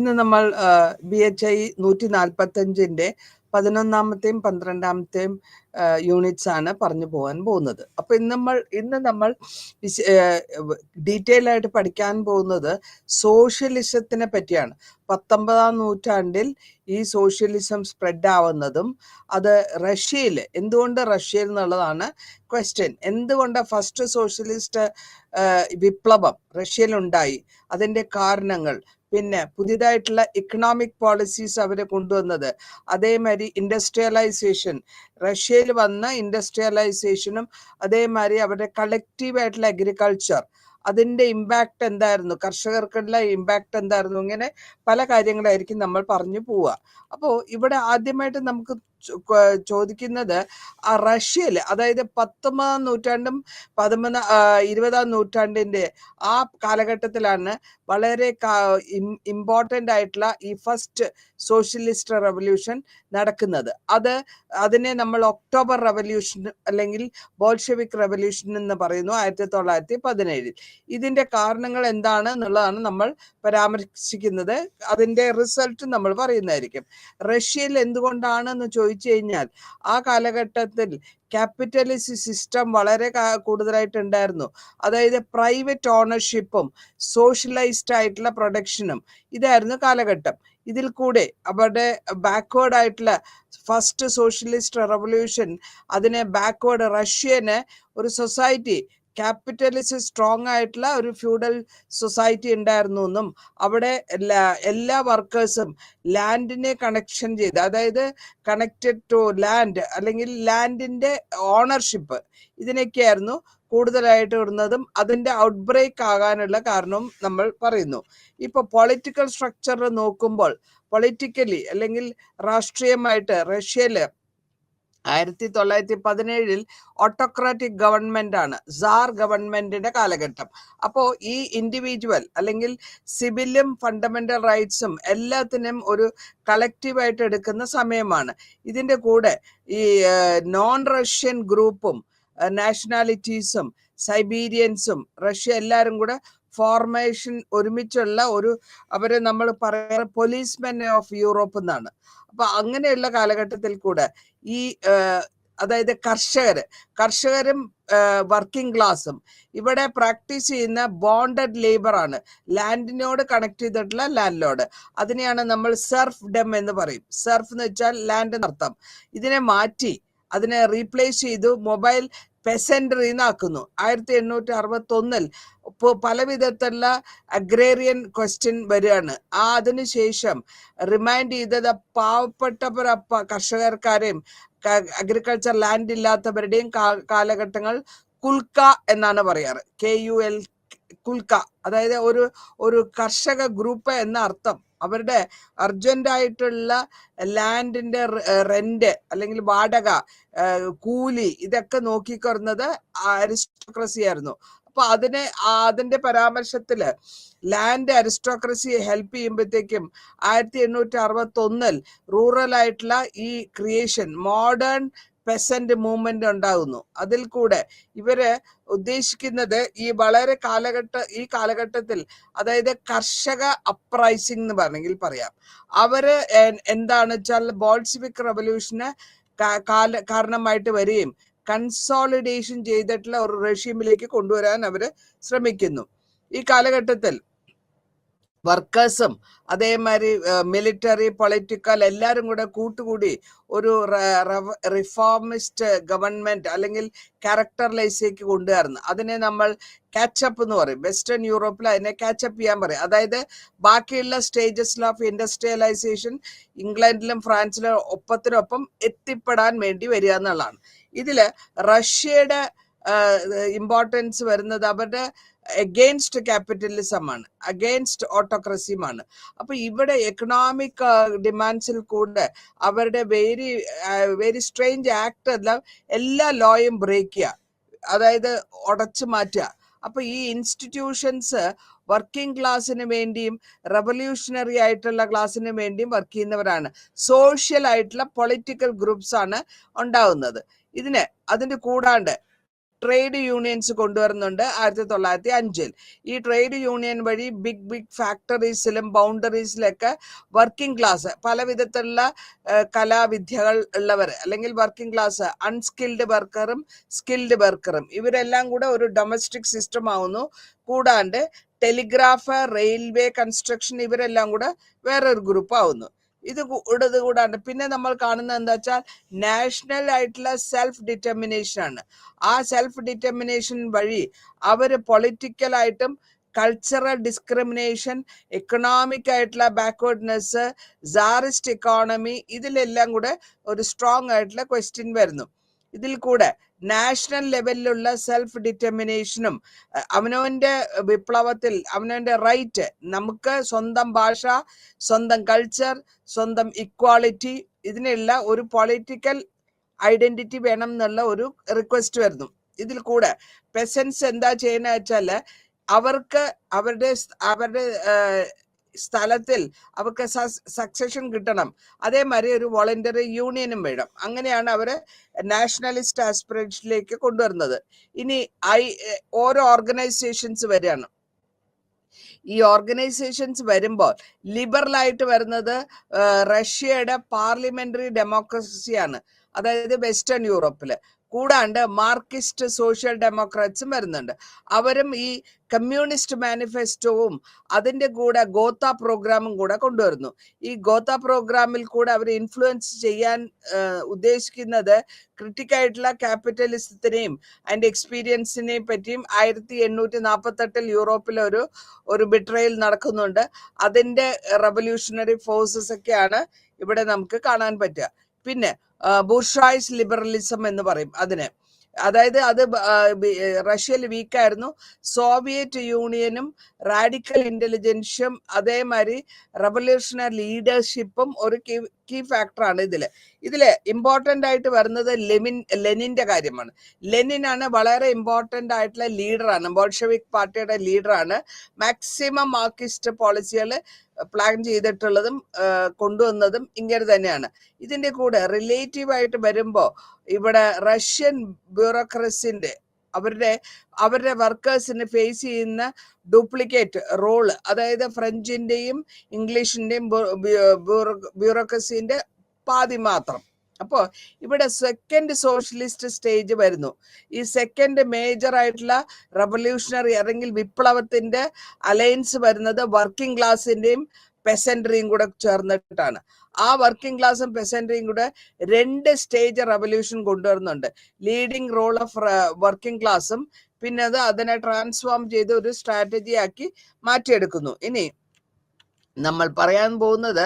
ഇന്ന് നമ്മൾ BHI 145-ന്റെ 11-ാമത്തെയും 12-ാമത്തെയും units ആണ് പറഞ്ഞു പോകാൻ പോകുന്നത്. അപ്പൊ ഇന്ന് നമ്മൾ ഡീറ്റെയിൽ ആയിട്ട് പഠിക്കാൻ പോകുന്നത് സോഷ്യലിസത്തിനെ പറ്റിയാണ്. 19-ാം നൂറ്റാണ്ടിൽ ഈ സോഷ്യലിസം സ്പ്രെഡ് ആവുന്നതും അത് റഷ്യയിൽ, എന്തുകൊണ്ട് റഷ്യയിൽ എന്നുള്ളതാണ് ക്വസ്റ്റ്യൻ. എന്തുകൊണ്ട് ഫസ്റ്റ് സോഷ്യലിസ്റ്റ് വിപ്ലവം റഷ്യയിൽ ഉണ്ടായി, അതിന്റെ കാരണങ്ങൾ, പിന്നെ പുതിയതായിട്ടുള്ള ഇക്കണോമിക് പോളിസീസ് അവർ കൊണ്ടുവന്നത്, അതേമാതിരി ഇൻഡസ്ട്രിയലൈസേഷൻ, റഷ്യയിൽ വന്ന ഇൻഡസ്ട്രിയലൈസേഷനും അതേമാതിരി അവരുടെ കളക്റ്റീവ് ആയിട്ടുള്ള അഗ്രികൾച്ചർ, അതിന്റെ ഇമ്പാക്ട് എന്തായിരുന്നു, കർഷകർക്കുള്ള ഇമ്പാക്ട് എന്തായിരുന്നു, ഇങ്ങനെ പല കാര്യങ്ങളായിരിക്കും നമ്മൾ പറഞ്ഞു പോവുക. അപ്പോൾ ഇവിടെ ആദ്യമായിട്ട് നമുക്ക് ചോദിക്കുന്നത് റഷ്യയിൽ, അതായത് 19-ാം നൂറ്റാണ്ടും 20-ാം നൂറ്റാണ്ടിന്റെ ആ കാലഘട്ടത്തിലാണ് വളരെ ഇമ്പോർട്ടൻ്റ് ആയിട്ടുള്ള ഈ ഫസ്റ്റ് സോഷ്യലിസ്റ്റ് റെവല്യൂഷൻ നടക്കുന്നത്. അതിനെ നമ്മൾ ഒക്ടോബർ റെവല്യൂഷൻ അല്ലെങ്കിൽ ബോൾഷെവിക് റെവല്യൂഷൻ എന്ന് പറയുന്നു, 1917. ഇതിന്റെ കാരണങ്ങൾ എന്താണ് എന്നുള്ളതാണ് നമ്മൾ പരാമർശിക്കുന്നത്. അതിന്റെ റിസൾട്ട് നമ്മൾ പറയുന്നതായിരിക്കും. റഷ്യയിൽ എന്തുകൊണ്ടാണെന്ന് ചോദിച്ചു കഴിഞ്ഞാൽ ആ കാലഘട്ടത്തിൽ ക്യാപിറ്റലിസ്റ്റ് സിസ്റ്റം വളരെ കൂടുതലായിട്ടുണ്ടായിരുന്നു. അതായത് പ്രൈവറ്റ് ഓണർഷിപ്പും സോഷ്യലൈസ്ഡ് ആയിട്ടുള്ള പ്രൊഡക്ഷനും ഇതായിരുന്നു കാലഘട്ടം. ഇതിൽ കൂടെ അവരുടെ ബാക്ക്വേർഡ് ആയിട്ടുള്ള ഫസ്റ്റ് സോഷ്യലിസ്റ്റ് റെവല്യൂഷൻ, അതിനെ ബാക്ക്വേർഡ് റഷ്യന് ഒരു സൊസൈറ്റി, ക്യാപിറ്റലിസ്റ്റ് സ്ട്രോങ് ആയിട്ടുള്ള ഒരു ഫ്യൂഡൽ സൊസൈറ്റി ഉണ്ടായിരുന്നു എന്നും അവിടെ എല്ലാ വർക്കേഴ്സും ലാൻഡിനെ കണക്ഷൻ ചെയ്ത്, അതായത് കണക്റ്റഡ് ടു ലാൻഡ് അല്ലെങ്കിൽ ലാൻഡിന്റെ ഓണർഷിപ്പ്, ഇതിനൊക്കെയായിരുന്നു കൂടുതലായിട്ട് ഇടുന്നതും അതിന്റെ ഔട്ട്ബ്രേക്ക് ആകാനുള്ള കാരണവും നമ്മൾ പറയുന്നു. ഇപ്പൊ പൊളിറ്റിക്കൽ സ്ട്രക്ചർ നോക്കുമ്പോൾ പൊളിറ്റിക്കലി അല്ലെങ്കിൽ രാഷ്ട്രീയമായിട്ട് റഷ്യയില് 1917 ഓട്ടോക്രാറ്റിക് ഗവൺമെന്റ് ആണ്, സാർ ഗവൺമെന്റിന്റെ കാലഘട്ടം. അപ്പോൾ ഈ ഇൻഡിവിജ്വൽ അല്ലെങ്കിൽ സിവിലും ഫണ്ടമെന്റൽ റൈറ്റ്സും എല്ലാത്തിനും ഒരു കളക്റ്റീവായിട്ട് എടുക്കുന്ന സമയമാണ്. ഇതിന്റെ കൂടെ ഈ നോൺ റഷ്യൻ ഗ്രൂപ്പും നാഷണാലിറ്റീസും സൈബീരിയൻസും റഷ്യ എല്ലാവരും കൂടെ ഫോർമേഷൻ ഒരുമിച്ചുള്ള അവരെ നമ്മൾ പറയാറ് പോലീസ്മെൻ ഓഫ് യൂറോപ്പ് എന്നാണ്. അപ്പൊ അങ്ങനെയുള്ള കാലഘട്ടത്തിൽ കൂടെ ഈ അതായത് കർഷകരും വർക്കിംഗ് ക്ലാസ്സും ഇവിടെ പ്രാക്ടീസ് ചെയ്യുന്ന ബോണ്ടഡ് ലേബർ ആണ്, ലാൻഡിനോട് കണക്ട് ചെയ്തിട്ടുള്ള ലാൻഡ് ലോഡ്. അതിനെയാണ് നമ്മൾ സെർഫ് ഡെം എന്ന് പറയും. സെർഫ് എന്ന് വെച്ചാൽ ലാൻഡ് എന്നർത്ഥം. ഇതിനെ മാറ്റി അതിനെ റീപ്ലേസ് ചെയ്തു മൊബൈൽ പെസൻഡറി എന്നാക്കുന്നു. 1861 ഇപ്പോൾ പല വിധത്തിലുള്ള അഗ്രേറിയൻ ക്വസ്റ്റ്യൻ വരികയാണ്. അതിനുശേഷം റിമൈൻഡ് ചെയ്തത് പാവപ്പെട്ട കർഷകർക്കാരെയും അഗ്രികൾച്ചർ ലാൻഡ് ഇല്ലാത്തവരുടെയും കാലഘട്ടങ്ങൾ കുൽക്ക എന്നാണ് പറയാറ്. KUL, കുൽക്ക, അതായത് ഒരു കർഷക ഗ്രൂപ്പ് എന്ന അർത്ഥം. അവരുടെ അർജന്റ് ആയിട്ടുള്ള ലാൻഡിന്റെ റെന്റ് അല്ലെങ്കിൽ വാടക, കൂലി, ഇതൊക്കെ നോക്കിക്കൊടുന്നത് അരിസ്റ്റോക്രസി ആയിരുന്നു. അപ്പൊ അതിന്റെ പരാമർശത്തില് ലാൻഡ് അരിസ്റ്റോക്രസിയെ ഹെൽപ്പ് ചെയ്യുമ്പോഴത്തേക്കും 1861 റൂറൽ ആയിട്ടുള്ള ഈ ക്രിയേഷൻ, മോഡേൺ പെസന്റ് മൂവ്മെന്റ് ഉണ്ടാകുന്നു. അതിൽ കൂടെ ഇവര് ഉദ്ദേശിക്കുന്നത് ഈ കാലഘട്ടത്തിൽ അതായത് കർഷക അപ്രൈസിംഗ് എന്ന് പറഞ്ഞെങ്കിൽ പറയാം. അവര് എന്താണ് വെച്ചാൽ ബോൾഷെവിക് റെവല്യൂഷന് കാരണമായിട്ട് വരികയും കൺസോളിഡേഷൻ ചെയ്തിട്ടുള്ള ഒരു റെഷീമിലേക്ക് കൊണ്ടുവരാൻ അവര് ശ്രമിക്കുന്നു. ഈ കാലഘട്ടത്തിൽ വർക്കേഴ്സും അതേമാതിരി മിലിറ്ററി, പൊളിറ്റിക്കൽ എല്ലാവരും കൂടെ കൂട്ടുകൂടി ഒരു റിഫോമിസ്റ്റ് ഗവൺമെന്റ് അല്ലെങ്കിൽ ക്യാരക്ടറൈസേക്ക് കൊണ്ടുവരുന്നു. അതിനെ നമ്മൾ കാച്ചപ്പ് എന്ന് പറയും. വെസ്റ്റേൺ യൂറോപ്പിൽ അതിനെ കാച്ചപ്പ് ചെയ്യാൻ പറയും. അതായത് ബാക്കിയുള്ള സ്റ്റേജസിൽ ഓഫ് ഇൻഡസ്ട്രിയലൈസേഷൻ ഇംഗ്ലണ്ടിലും ഫ്രാൻസിലും ഒപ്പത്തിനൊപ്പം എത്തിപ്പെടാൻ വേണ്ടി വരിക എന്നുള്ളതാണ്. ഇതില് റഷ്യയുടെ ഇമ്പോർട്ടൻസ് വരുന്നത് അവരുടെ അഗെയിൻസ്റ്റ് ക്യാപിറ്റലിസം ആണ്, അഗെയിൻസ്റ്റ് ഓട്ടോക്രസിയുമാണ്. അപ്പൊ ഇവിടെ എക്കണോമിക് ഡിമാൻഡ്സിൽ കൂടെ അവരുടെ വെരി സ്ട്രേഞ്ച് ആക്ട് എല്ലാം എല്ലാ ലോയും ബ്രേക്ക് ചെയ്യുക, അതായത് ഉടച്ചു മാറ്റുക. അപ്പൊ ഈ ഇൻസ്റ്റിറ്റ്യൂഷൻസ് വർക്കിംഗ് ക്ലാസ്സിന് വേണ്ടിയും റെവല്യൂഷണറി ആയിട്ടുള്ള ക്ലാസ്സിന് വേണ്ടിയും വർക്ക് ചെയ്യുന്നവരാണ്. സോഷ്യൽ ആയിട്ടുള്ള പൊളിറ്റിക്കൽ ഗ്രൂപ്പ്സ് ആണ് ഉണ്ടാവുന്നത്. അതിന്റെ കൂടാണ്ട് ട്രേഡ് യൂണിയൻസ് കൊണ്ടുവരുന്നുണ്ട് 1905. ഈ ട്രേഡ് യൂണിയൻ വഴി ബിഗ് ഫാക്ടറീസിലും ബൗണ്ടറീസിലൊക്കെ വർക്കിംഗ് ക്ലാസ്, പല വിധത്തിലുള്ള കലാവിദ്യകൾ ഉള്ളവർ അല്ലെങ്കിൽ വർക്കിംഗ് ക്ലാസ്, അൺസ്കിൽഡ് വർക്കറും സ്കിൽഡ് വർക്കറും ഇവരെല്ലാം കൂടെ ഒരു ഡൊമസ്റ്റിക് സിസ്റ്റം ആവുന്നു. കൂടാണ്ട് ടെലിഗ്രാഫ്, റെയിൽവേ കൺസ്ട്രക്ഷൻ ഇവരെല്ലാം കൂടെ വേറൊരു ഗ്രൂപ്പ് ആവുന്നു. ഇത് കൂടാണ്ട് പിന്നെ നമ്മൾ കാണുന്നത് എന്താ വെച്ചാൽ നാഷണൽ ആയിട്ടുള്ള സെൽഫ് ഡിറ്റർമിനേഷൻ ആണ്. ആ സെൽഫ് ഡിറ്റർമിനേഷൻ വഴി അവര് പൊളിറ്റിക്കലായിട്ടും കൾച്ചറൽ ഡിസ്ക്രിമിനേഷൻ, എക്കണോമിക് ആയിട്ടുള്ള ബാക്ക്വേർഡ്നെസ്, സാറിസ്റ്റ് എക്കോണമി, ഇതിലെല്ലാം കൂടെ ഒരു സ്ട്രോങ് ആയിട്ടുള്ള ക്വസ്റ്റ്യൻ വരുന്നു. ഇതിൽ കൂടെ നാഷണൽ ലെവലിലുള്ള സെൽഫ് ഡിറ്റർമിനേഷനും അവനവന്റെ വിപ്ലവത്തിൽ അവനവന്റെ റൈറ്റ്, നമുക്ക് സ്വന്തം ഭാഷ, സ്വന്തം കൾച്ചർ, സ്വന്തം ഇക്വാളിറ്റി, ഇതിനുള്ള ഒരു പൊളിറ്റിക്കൽ ഐഡന്റിറ്റി വേണം എന്നുള്ള ഒരു റിക്വസ്റ്റ് വരുന്നു. ഇതിൽ കൂടെ പെസൻസ് എന്താ ചെയ്യുന്ന വെച്ചാല് അവർക്ക് അവരുടെ സ്ഥലത്തിൽ അവർക്ക് സക്സഷൻ കിട്ടണം. അതേമാതിരി ഒരു വോളണ്ടറി യൂണിയനും വേണം. അങ്ങനെയാണ് അവര് നാഷണലിസ്റ്റ് ആസ്പിറേഷനിലേക്ക് കൊണ്ടുവരുന്നത്. ഇനി ഓരോ ഓർഗനൈസേഷൻസ് വരികയാണ്. ഈ ഓർഗനൈസേഷൻസ് വരുമ്പോൾ ലിബറൽ ആയിട്ട് വരുന്നത് റഷ്യയുടെ പാർലമെന്ററി ഡെമോക്രസിയാണ്, അതായത് വെസ്റ്റേൺ യൂറോപ്പില്. കൂടാണ്ട് മാർക്സിസ്റ്റ് സോഷ്യൽ ഡെമോക്രാറ്റ്സും വരുന്നുണ്ട്. അവരും ഈ കമ്മ്യൂണിസ്റ്റ് മാനിഫെസ്റ്റോവും അതിൻ്റെ കൂടെ ഗോത്ത പ്രോഗ്രാമും കൂടെ കൊണ്ടുവരുന്നു. ഈ ഗോത്ത പ്രോഗ്രാമിൽ കൂടെ അവർ ഇൻഫ്ലുവൻസ് ചെയ്യാൻ ഉദ്ദേശിക്കുന്നത് ക്രിട്ടിക്കായിട്ടുള്ള ക്യാപിറ്റലിസത്തിനെയും അതിൻ്റെ എക്സ്പീരിയൻസിനെയും പറ്റിയും 1848 യൂറോപ്പിൽ ഒരു ബിട്രയൽ നടക്കുന്നുണ്ട്. അതിൻ്റെ റവല്യൂഷണറി ഫോഴ്സസ് ഒക്കെയാണ് ഇവിടെ നമുക്ക് കാണാൻ പറ്റുക. പിന്നെ ബൂർഷ്വായ്സ് ലിബറലിസം എന്ന് പറയും അതിന്. അതായത് അത് റഷ്യയിൽ വീക്കായിരുന്നു. സോവിയറ്റ് യൂണിയനും റാഡിക്കൽ ഇന്റലിജൻസും അതേമാതിരി റവല്യൂഷണറി ലീഡർഷിപ്പും ഒരു കീ ഫാക്ടറാണ് ഇതില് ഇമ്പോർട്ടൻ്റ് ആയിട്ട് വരുന്നത് ലെനിന്റെ കാര്യമാണ്. ലെനിനാണ് വളരെ ഇമ്പോർട്ടൻ്റ് ആയിട്ടുള്ള ലീഡറാണ്, ബോൾഷെവിക് പാർട്ടിയുടെ ലീഡറാണ്. മാക്സിമം മാർക്സിസ്റ്റ് പോളിസികൾ പ്ലാൻ ചെയ്തിട്ടുള്ളതും കൊണ്ടുവന്നതും ഇങ്ങനെ തന്നെയാണ്. ഇതിന്റെ കൂടെ റിലേറ്റീവ് ആയിട്ട് വരുമ്പോൾ ഇവിടെ റഷ്യൻ ബ്യൂറോക്രസിന്റെ അവരുടെ വർക്കേഴ്സിന് ഫേസ് ചെയ്യുന്ന ഡ്യൂപ്ലിക്കേറ്റ് റോള്, അതായത് ഫ്രഞ്ചിന്റെയും ഇംഗ്ലീഷിന്റെയും ബ്യൂറോക്രസിന്റെ പാതി മാത്രം. അപ്പോൾ ഇവിടെ സെക്കൻഡ് സോഷ്യലിസ്റ്റ് സ്റ്റേജ് വരുന്നു. ഈ സെക്കൻഡ് മേജർ ആയിട്ടുള്ള റവല്യൂഷണറി അല്ലെങ്കിൽ വിപ്ലവത്തിന്റെ അലയൻസ് വരുന്നത് വർക്കിംഗ് ക്ലാസിന്റെയും പെസൻട്രിയും കൂടെ ചേർന്നിട്ടാണ്. ആ വർക്കിംഗ് ക്ലാസും പെസൻട്രിയും കൂടെ 2 സ്റ്റേജ് റവല്യൂഷൻ കൊണ്ടുവരുന്നുണ്ട്. ലീഡിങ് റോൾ ഓഫ് വർക്കിംഗ് ക്ലാസും പിന്നെ അതിനെ ട്രാൻസ്ഫോം ചെയ്ത് ഒരു സ്ട്രാറ്റജി ആക്കി മാറ്റിയെടുക്കുന്നു. ഇനി നമ്മൾ പറയാൻ പോകുന്നത്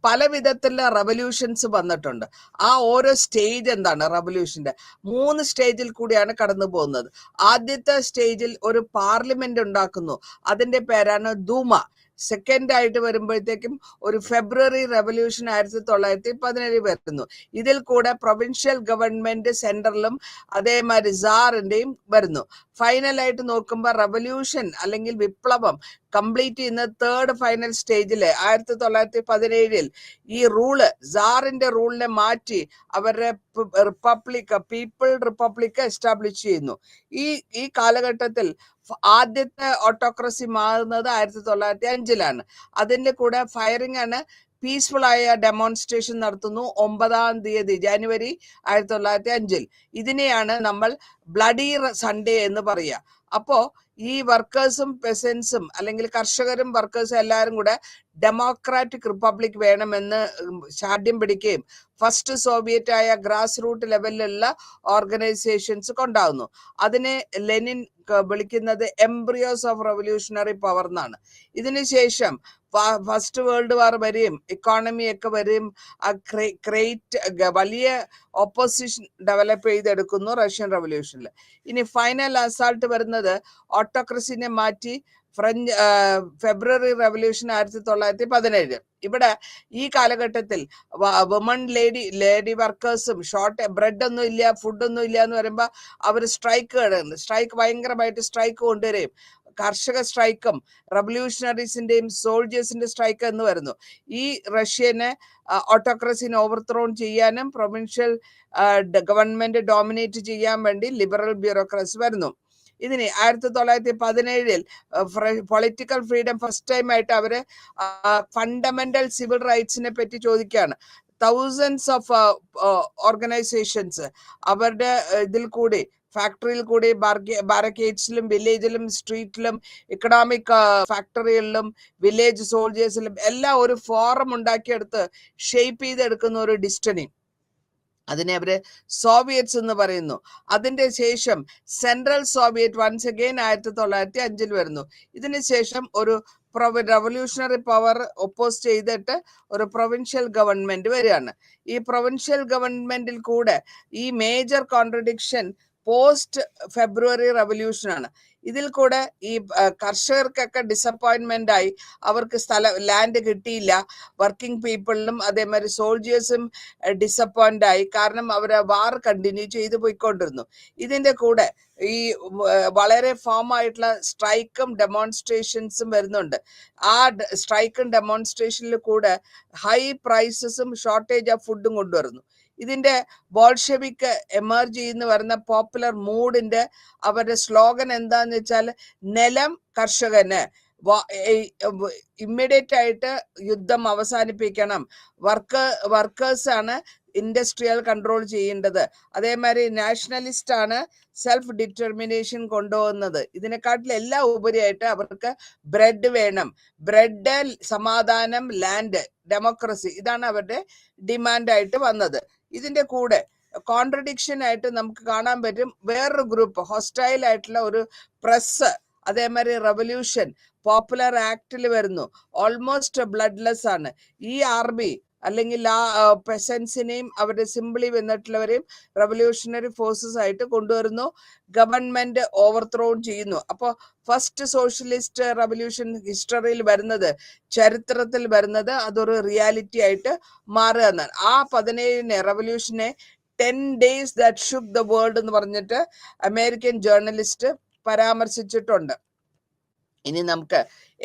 പല വിധത്തിലുള്ള റവല്യൂഷൻസ് വന്നിട്ടുണ്ട്. ആ ഓരോ സ്റ്റേജ് എന്താണ് റവല്യൂഷന്റെ 3 സ്റ്റേജിൽ കൂടിയാണ് കടന്നു പോകുന്നത്. ആദ്യത്തെ സ്റ്റേജിൽ ഒരു പാർലമെന്റ് ഉണ്ടാക്കുന്നു, അതിന്റെ പേരാണ് ദൂമ. സെക്കൻഡ് ആയിട്ട് വരുമ്പോഴത്തേക്കും ഒരു ഫെബ്രുവരി റവല്യൂഷൻ 1917 വരുന്നു. ഇതിൽ കൂടെ പ്രൊവിൻഷ്യൽ ഗവൺമെന്റ് സെൻട്രലും അതേമാതിരി സാറിന്റെയും വരുന്നു. ഫൈനലായിട്ട് നോക്കുമ്പോൾ റവല്യൂഷൻ അല്ലെങ്കിൽ വിപ്ലവം കംപ്ലീറ്റ് ചെയ്യുന്ന തേർഡ് ഫൈനൽ സ്റ്റേജില് 1917 ഈ റൂള്, സാറിന്റെ റൂളിനെ മാറ്റി അവരുടെ പീപ്പിൾ റിപ്പബ്ലിക് എസ്റ്റാബ്ലിഷ് ചെയ്യുന്നു. ഈ കാലഘട്ടത്തിൽ ആദ്യത്തെ ഓട്ടോക്രസി മാറുന്നത് 1905 അതിന്റെ കൂടെ ഫയറിംഗ് ആണ്. പീസ്ഫുൾ ആയ ഡെമോൺസ്ട്രേഷൻ നടത്തുന്നു 9-ാം തീയതി ജനുവരി 1905. ഇതിനെയാണ് നമ്മൾ ബ്ലഡി സൺഡേ എന്ന് പറയുക. അപ്പോ ഈ വർക്കേഴ്സും പെസൻസും അല്ലെങ്കിൽ കർഷകരും വർക്കേഴ്സും എല്ലാവരും കൂടെ ഡെമോക്രാറ്റിക് റിപ്പബ്ലിക് വേണമെന്ന് ശാഠ്യം പിടിക്കുകയും ഫസ്റ്റ് സോവിയറ്റ് ആയ ഗ്രാസ് റൂട്ട് ലെവലിലുള്ള ഓർഗനൈസേഷൻസ് കൊണ്ടാവുന്നു. അതിനെ ലെനിൻ വിളിക്കുന്നത് എംബ്രിയോസ് ഓഫ് റവല്യൂഷണറി പവർ എന്നാണ്. ഇതിനുശേഷം ഫസ്റ്റ് വേൾഡ് വാർ വരെയും ഇക്കോണമി ഒക്കെ വരെയും വലിയ ഓപ്പോസിഷൻ ഡെവലപ്പ് ചെയ്തെടുക്കുന്നു റഷ്യൻ റവല്യൂഷനിൽ. ഇനി ഫൈനൽ അസാൾട്ട് വരുന്നത് ഓട്ടോക്രസിനെ മാറ്റി ഫെബ്രുവരി റവല്യൂഷൻ 1917. ഇവിടെ ഈ കാലഘട്ടത്തിൽ വുമൺ ലേഡി വർക്കേഴ്സും ബ്രെഡ് ഒന്നും ഇല്ല, ഫുഡൊന്നും ഇല്ല എന്ന് പറയുമ്പോൾ അവർ സ്ട്രൈക്ക് ഭയങ്കരമായിട്ട് സ്ട്രൈക്ക് കൊണ്ടുവരികയും കർഷക സ്ട്രൈക്കും റവല്യൂഷണറീസിന്റെയും സോൾജേഴ്സിന്റെ സ്ട്രൈക്ക് എന്ന് വരുന്നു. ഈ റഷ്യനെ ഓട്ടോക്രസിനെ ഓവർത്രോൺ ചെയ്യാനും പ്രൊവിൻഷ്യൽ ഗവൺമെന്റ് ഡോമിനേറ്റ് ചെയ്യാൻ വേണ്ടി ലിബറൽ ബ്യൂറോക്രസി വരുന്നു. ഇതിന് 1917 പൊളിറ്റിക്കൽ ഫ്രീഡം ഫസ്റ്റ് ടൈം ആയിട്ട് അവര് ഫണ്ടമെന്റൽ സിവിൽ റൈറ്റ്സിനെ പറ്റി ചോദിക്കുകയാണ്. തൗസൻഡ്സ് ഓഫ് ഓർഗനൈസേഷൻസ് അവരുടെ ഇതിൽ കൂടി ഫാക്ടറിയിൽ കൂടി ബാരക്കേഡ്സിലും വില്ലേജിലും സ്ട്രീറ്റിലും എക്കണോമിക് ഫാക്ടറികളിലും വില്ലേജ് സോൾജേഴ്സിലും എല്ലാം ഒരു ഫോറം ഉണ്ടാക്കിയെടുത്ത് ഷേപ്പ് ചെയ്തെടുക്കുന്ന ഒരു ഡിസ്റ്റനി, അതിനെ അവര് സോവിയറ്റ്സ് എന്ന് പറയുന്നു. അതിന്റെ ശേഷം സെൻട്രൽ സോവിയറ്റ് വൺസ് അഗെയിൻ 1905 വരുന്നു. ഇതിനുശേഷം ഒരു റവല്യൂഷണറി പവർ ഒപ്പോസ് ചെയ്തിട്ട് ഒരു പ്രൊവിൻഷ്യൽ ഗവൺമെന്റ് വരികയാണ്. ഈ പ്രൊവിൻഷ്യൽ ഗവൺമെന്റിൽ കൂടെ ഈ മേജർ കോൺട്രഡിക്ഷൻ പോസ്റ്റ് ഫെബ്രുവരി റവല്യൂഷൻ ആണ്. ഇതിൽ കൂടെ ഈ കർഷകർക്കൊക്കെ ഡിസപ്പോയിന്റ്മെന്റ് ആയി, അവർക്ക് ലാൻഡ് കിട്ടിയില്ല. വർക്കിംഗ് പീപ്പിളിനും അതേമാതിരി സോൾജേഴ്സും ഡിസപ്പോയിന്റ് ആയി, കാരണം അവര് വാർ കണ്ടിന്യൂ ചെയ്തു പോയിക്കൊണ്ടിരുന്നു. ഇതിന്റെ കൂടെ ഈ വളരെ ഫോം ആയിട്ടുള്ള സ്ട്രൈക്കും ഡെമോൺസ്ട്രേഷൻസും വരുന്നുണ്ട്. ആ സ്ട്രൈക്കും ഡെമോൺസ്ട്രേഷനിൽ കൂടെ ഹൈ പ്രൈസസും ഷോർട്ടേജ് ഓഫ് ഫുഡും കൊണ്ടുവരുന്നു. ഇതിന്റെ ബോൾഷെവിക് എമർജ് ചെയ്യുന്ന വരുന്ന പോപ്പുലർ മൂഡിന്റെ അവരുടെ സ്ലോഗൻ എന്താന്ന് വെച്ചാൽ, നിലം കർഷകന്, ഇമ്മീഡിയറ്റ് ആയിട്ട് യുദ്ധം അവസാനിപ്പിക്കണം, വർക്കേഴ്സ് ആണ് ഇൻഡസ്ട്രിയൽ കൺട്രോൾ ചെയ്യേണ്ടത്, അതേമാതിരി നാഷണലിസ്റ്റ് ആണ് സെൽഫ് ഡിറ്റർമിനേഷൻ കൊണ്ടുപോകുന്നത്. ഇതിനെക്കാട്ടിൽ എല്ലാം ഉപരിയായിട്ട് അവർക്ക് ബ്രെഡ് വേണം, ബ്രെഡ്, സമാധാനം, ലാൻഡ്, ഡെമോക്രസി, ഇതാണ് അവരുടെ ഡിമാൻഡായിട്ട് വന്നത്. ഇതിന്റെ കൂടെ കോൺട്രഡിക്ഷൻ ആയിട്ട് നമുക്ക് കാണാൻ പറ്റും വേറൊരു ഗ്രൂപ്പ്, ഹോസ്റ്റൈൽ ആയിട്ടുള്ള ഒരു പ്രസ്, അതേമാതിരി റവല്യൂഷൻ പോപ്പുലർ ആക്ടിൽ വരുന്നു. ഓൾമോസ്റ്റ് ബ്ലഡ്ലെസ് ആണ്. ഈ ആർമി അല്ലെങ്കിൽ ആ പെസൻസിനെയും അവരുടെ സിംപിളി വന്നിട്ടുള്ളവരെയും റവല്യൂഷണറി ഫോഴ്സസ് ആയിട്ട് കൊണ്ടുവരുന്നു. ഗവൺമെന്റ് ഓവർത്രോൺ ചെയ്യുന്നു. അപ്പോൾ ഫസ്റ്റ് സോഷ്യലിസ്റ്റ് റവല്യൂഷൻ ഹിസ്റ്ററിയിൽ വരുന്നത്, ചരിത്രത്തിൽ വരുന്നത്, അതൊരു റിയാലിറ്റി ആയിട്ട് മാറുക എന്നാണ്. ആ 17 റവല്യൂഷനെ 10 days that shook the world എന്ന് പറഞ്ഞിട്ട് അമേരിക്കൻ ജേർണലിസ്റ്റ് പരാമർശിച്ചിട്ടുണ്ട്. ഇനി നമുക്ക്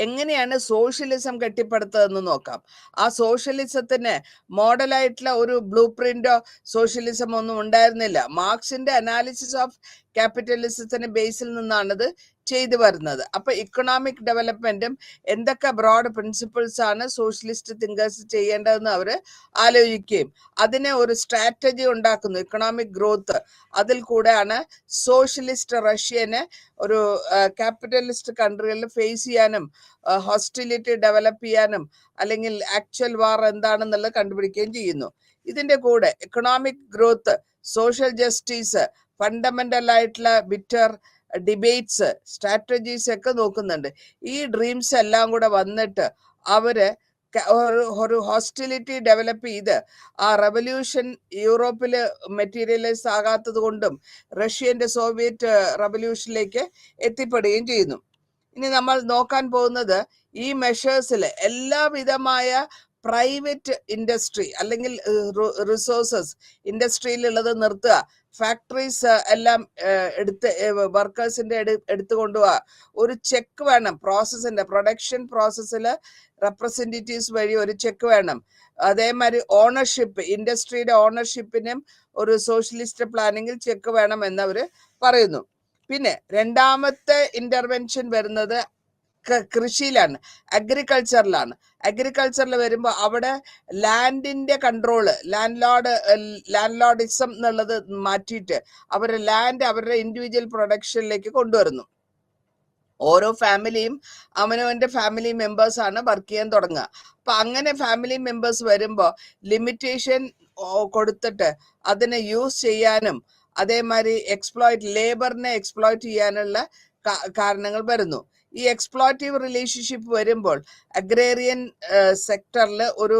എങ്ങനെയാണ് സോഷ്യലിസം കെട്ടിപ്പടുത്തതെന്ന് നോക്കാം. ആ സോഷ്യലിസത്തിന് മോഡലായിട്ടുള്ള ഒരു ബ്ലൂ പ്രിന്റോ സോഷ്യലിസം ഒന്നും ഉണ്ടായിരുന്നില്ല. മാർക്സിന്റെ അനാലിസിസ് ഓഫ് ക്യാപിറ്റലിസത്തിന്റെ ബേസിൽ നിന്നാണിത് ചെയ്തു വരുന്നത്. അപ്പൊ ഇക്കണോമിക് ഡെവലപ്മെന്റും എന്തൊക്കെ ബ്രോഡ് പ്രിൻസിപ്പിൾസ് ആണ് സോഷ്യലിസ്റ്റ് തിങ്കേഴ്സ് ചെയ്യേണ്ടതെന്ന് അവര് ആലോചിക്കുകയും അതിനെ ഒരു സ്ട്രാറ്റജി ഉണ്ടാക്കുന്നു, ഇക്കണോമിക് ഗ്രോത്ത്. അതിൽ കൂടെയാണ് സോഷ്യലിസ്റ്റ് റഷ്യനെ ഒരു ക്യാപിറ്റലിസ്റ്റ് കൺട്രികളിൽ ഫേസ് ചെയ്യാനും ഹോസ്റ്റിലിറ്റി ഡെവലപ്പ് ചെയ്യാനും അല്ലെങ്കിൽ ആക്ച്വൽ വാർ എന്താണെന്നുള്ളത് കണ്ടുപിടിക്കുകയും ചെയ്യുന്നു. ഇതിന്റെ കൂടെ economic growth, social justice, fundamental ആയിട്ടുള്ള ബിറ്റർ ഡിബേറ്റ്സ്, സ്ട്രാറ്റജീസ് ഒക്കെ നോക്കുന്നുണ്ട്. ഈ ഡ്രീംസ് എല്ലാം കൂടെ വന്നിട്ട് അവര് ഒരു ഹോസ്റ്റിലിറ്റി ഡെവലപ്പ് ചെയ്ത് ആ റവല്യൂഷൻ യൂറോപ്പില് മെറ്റീരിയലൈസ് ആകാത്തത് കൊണ്ടും റഷ്യന്റെ സോവിയറ്റ് റവല്യൂഷനിലേക്ക് എത്തിപ്പെടുകയും ചെയ്യുന്നു. ഇനി നമ്മൾ നോക്കാൻ പോകുന്നത് ഈ മെഷേഴ്സിൽ എല്ലാവിധമായ പ്രൈവറ്റ് ഇൻഡസ്ട്രി അല്ലെങ്കിൽ റിസോഴ്സസ് ഇൻഡസ്ട്രിയിലുള്ളത് നിർത്തുക, ഫാക്ടറീസ് എല്ലാം എടുത്ത് വർക്കേഴ്സിന്റെ എടുത്തു കൊണ്ടുപോവുക, ഒരു ചെക്ക് വേണം പ്രോസസ്സിന്റെ, പ്രൊഡക്ഷൻ പ്രോസസ്സിൽ റെപ്രസെന്റേറ്റീവ്സ് വഴി ഒരു ചെക്ക് വേണം. അതേമാതിരി ഓണർഷിപ്പ്, ഇൻഡസ്ട്രിയുടെ ഓണർഷിപ്പിനും ഒരു സോഷ്യലിസ്റ്റ് പ്ലാനിങ്ങിൽ ചെക്ക് വേണം എന്നവര് പറയുന്നു. പിന്നെ രണ്ടാമത്തെ ഇന്റർവെൻഷൻ വരുന്നത് കൃഷിയിലാണ്, അഗ്രികൾച്ചറിലാണ്. അഗ്രികൾച്ചറിൽ വരുമ്പോൾ അവിടെ ലാൻഡിന്റെ കൺട്രോള്, ലാൻഡ് ലോഡിസം എന്നുള്ളത് മാറ്റിയിട്ട് അവരുടെ ലാൻഡ് അവരുടെ ഇൻഡിവിജ്വൽ പ്രൊഡക്ഷനിലേക്ക് കൊണ്ടുവരുന്നു. ഓരോ ഫാമിലിയും അവനവന്റെ ഫാമിലി മെമ്പേഴ്സ് ആണ് വർക്ക് ചെയ്യാൻ തുടങ്ങുക. അപ്പൊ അങ്ങനെ ഫാമിലി മെമ്പേഴ്സ് വരുമ്പോൾ ലിമിറ്റേഷൻ കൊടുത്തിട്ട് അതിനെ യൂസ് ചെയ്യാനും അതേമാതിരി ലേബറിനെ എക്സ്പ്ലോയിറ്റ് ചെയ്യാനുള്ള കാരണങ്ങൾ വരുന്നു. ഈ എക്സ്പ്ലോയിറ്റീവ് റിലേഷൻഷിപ്പ് വരുമ്പോൾ അഗ്രേറിയൻ സെക്ടറിൽ ഒരു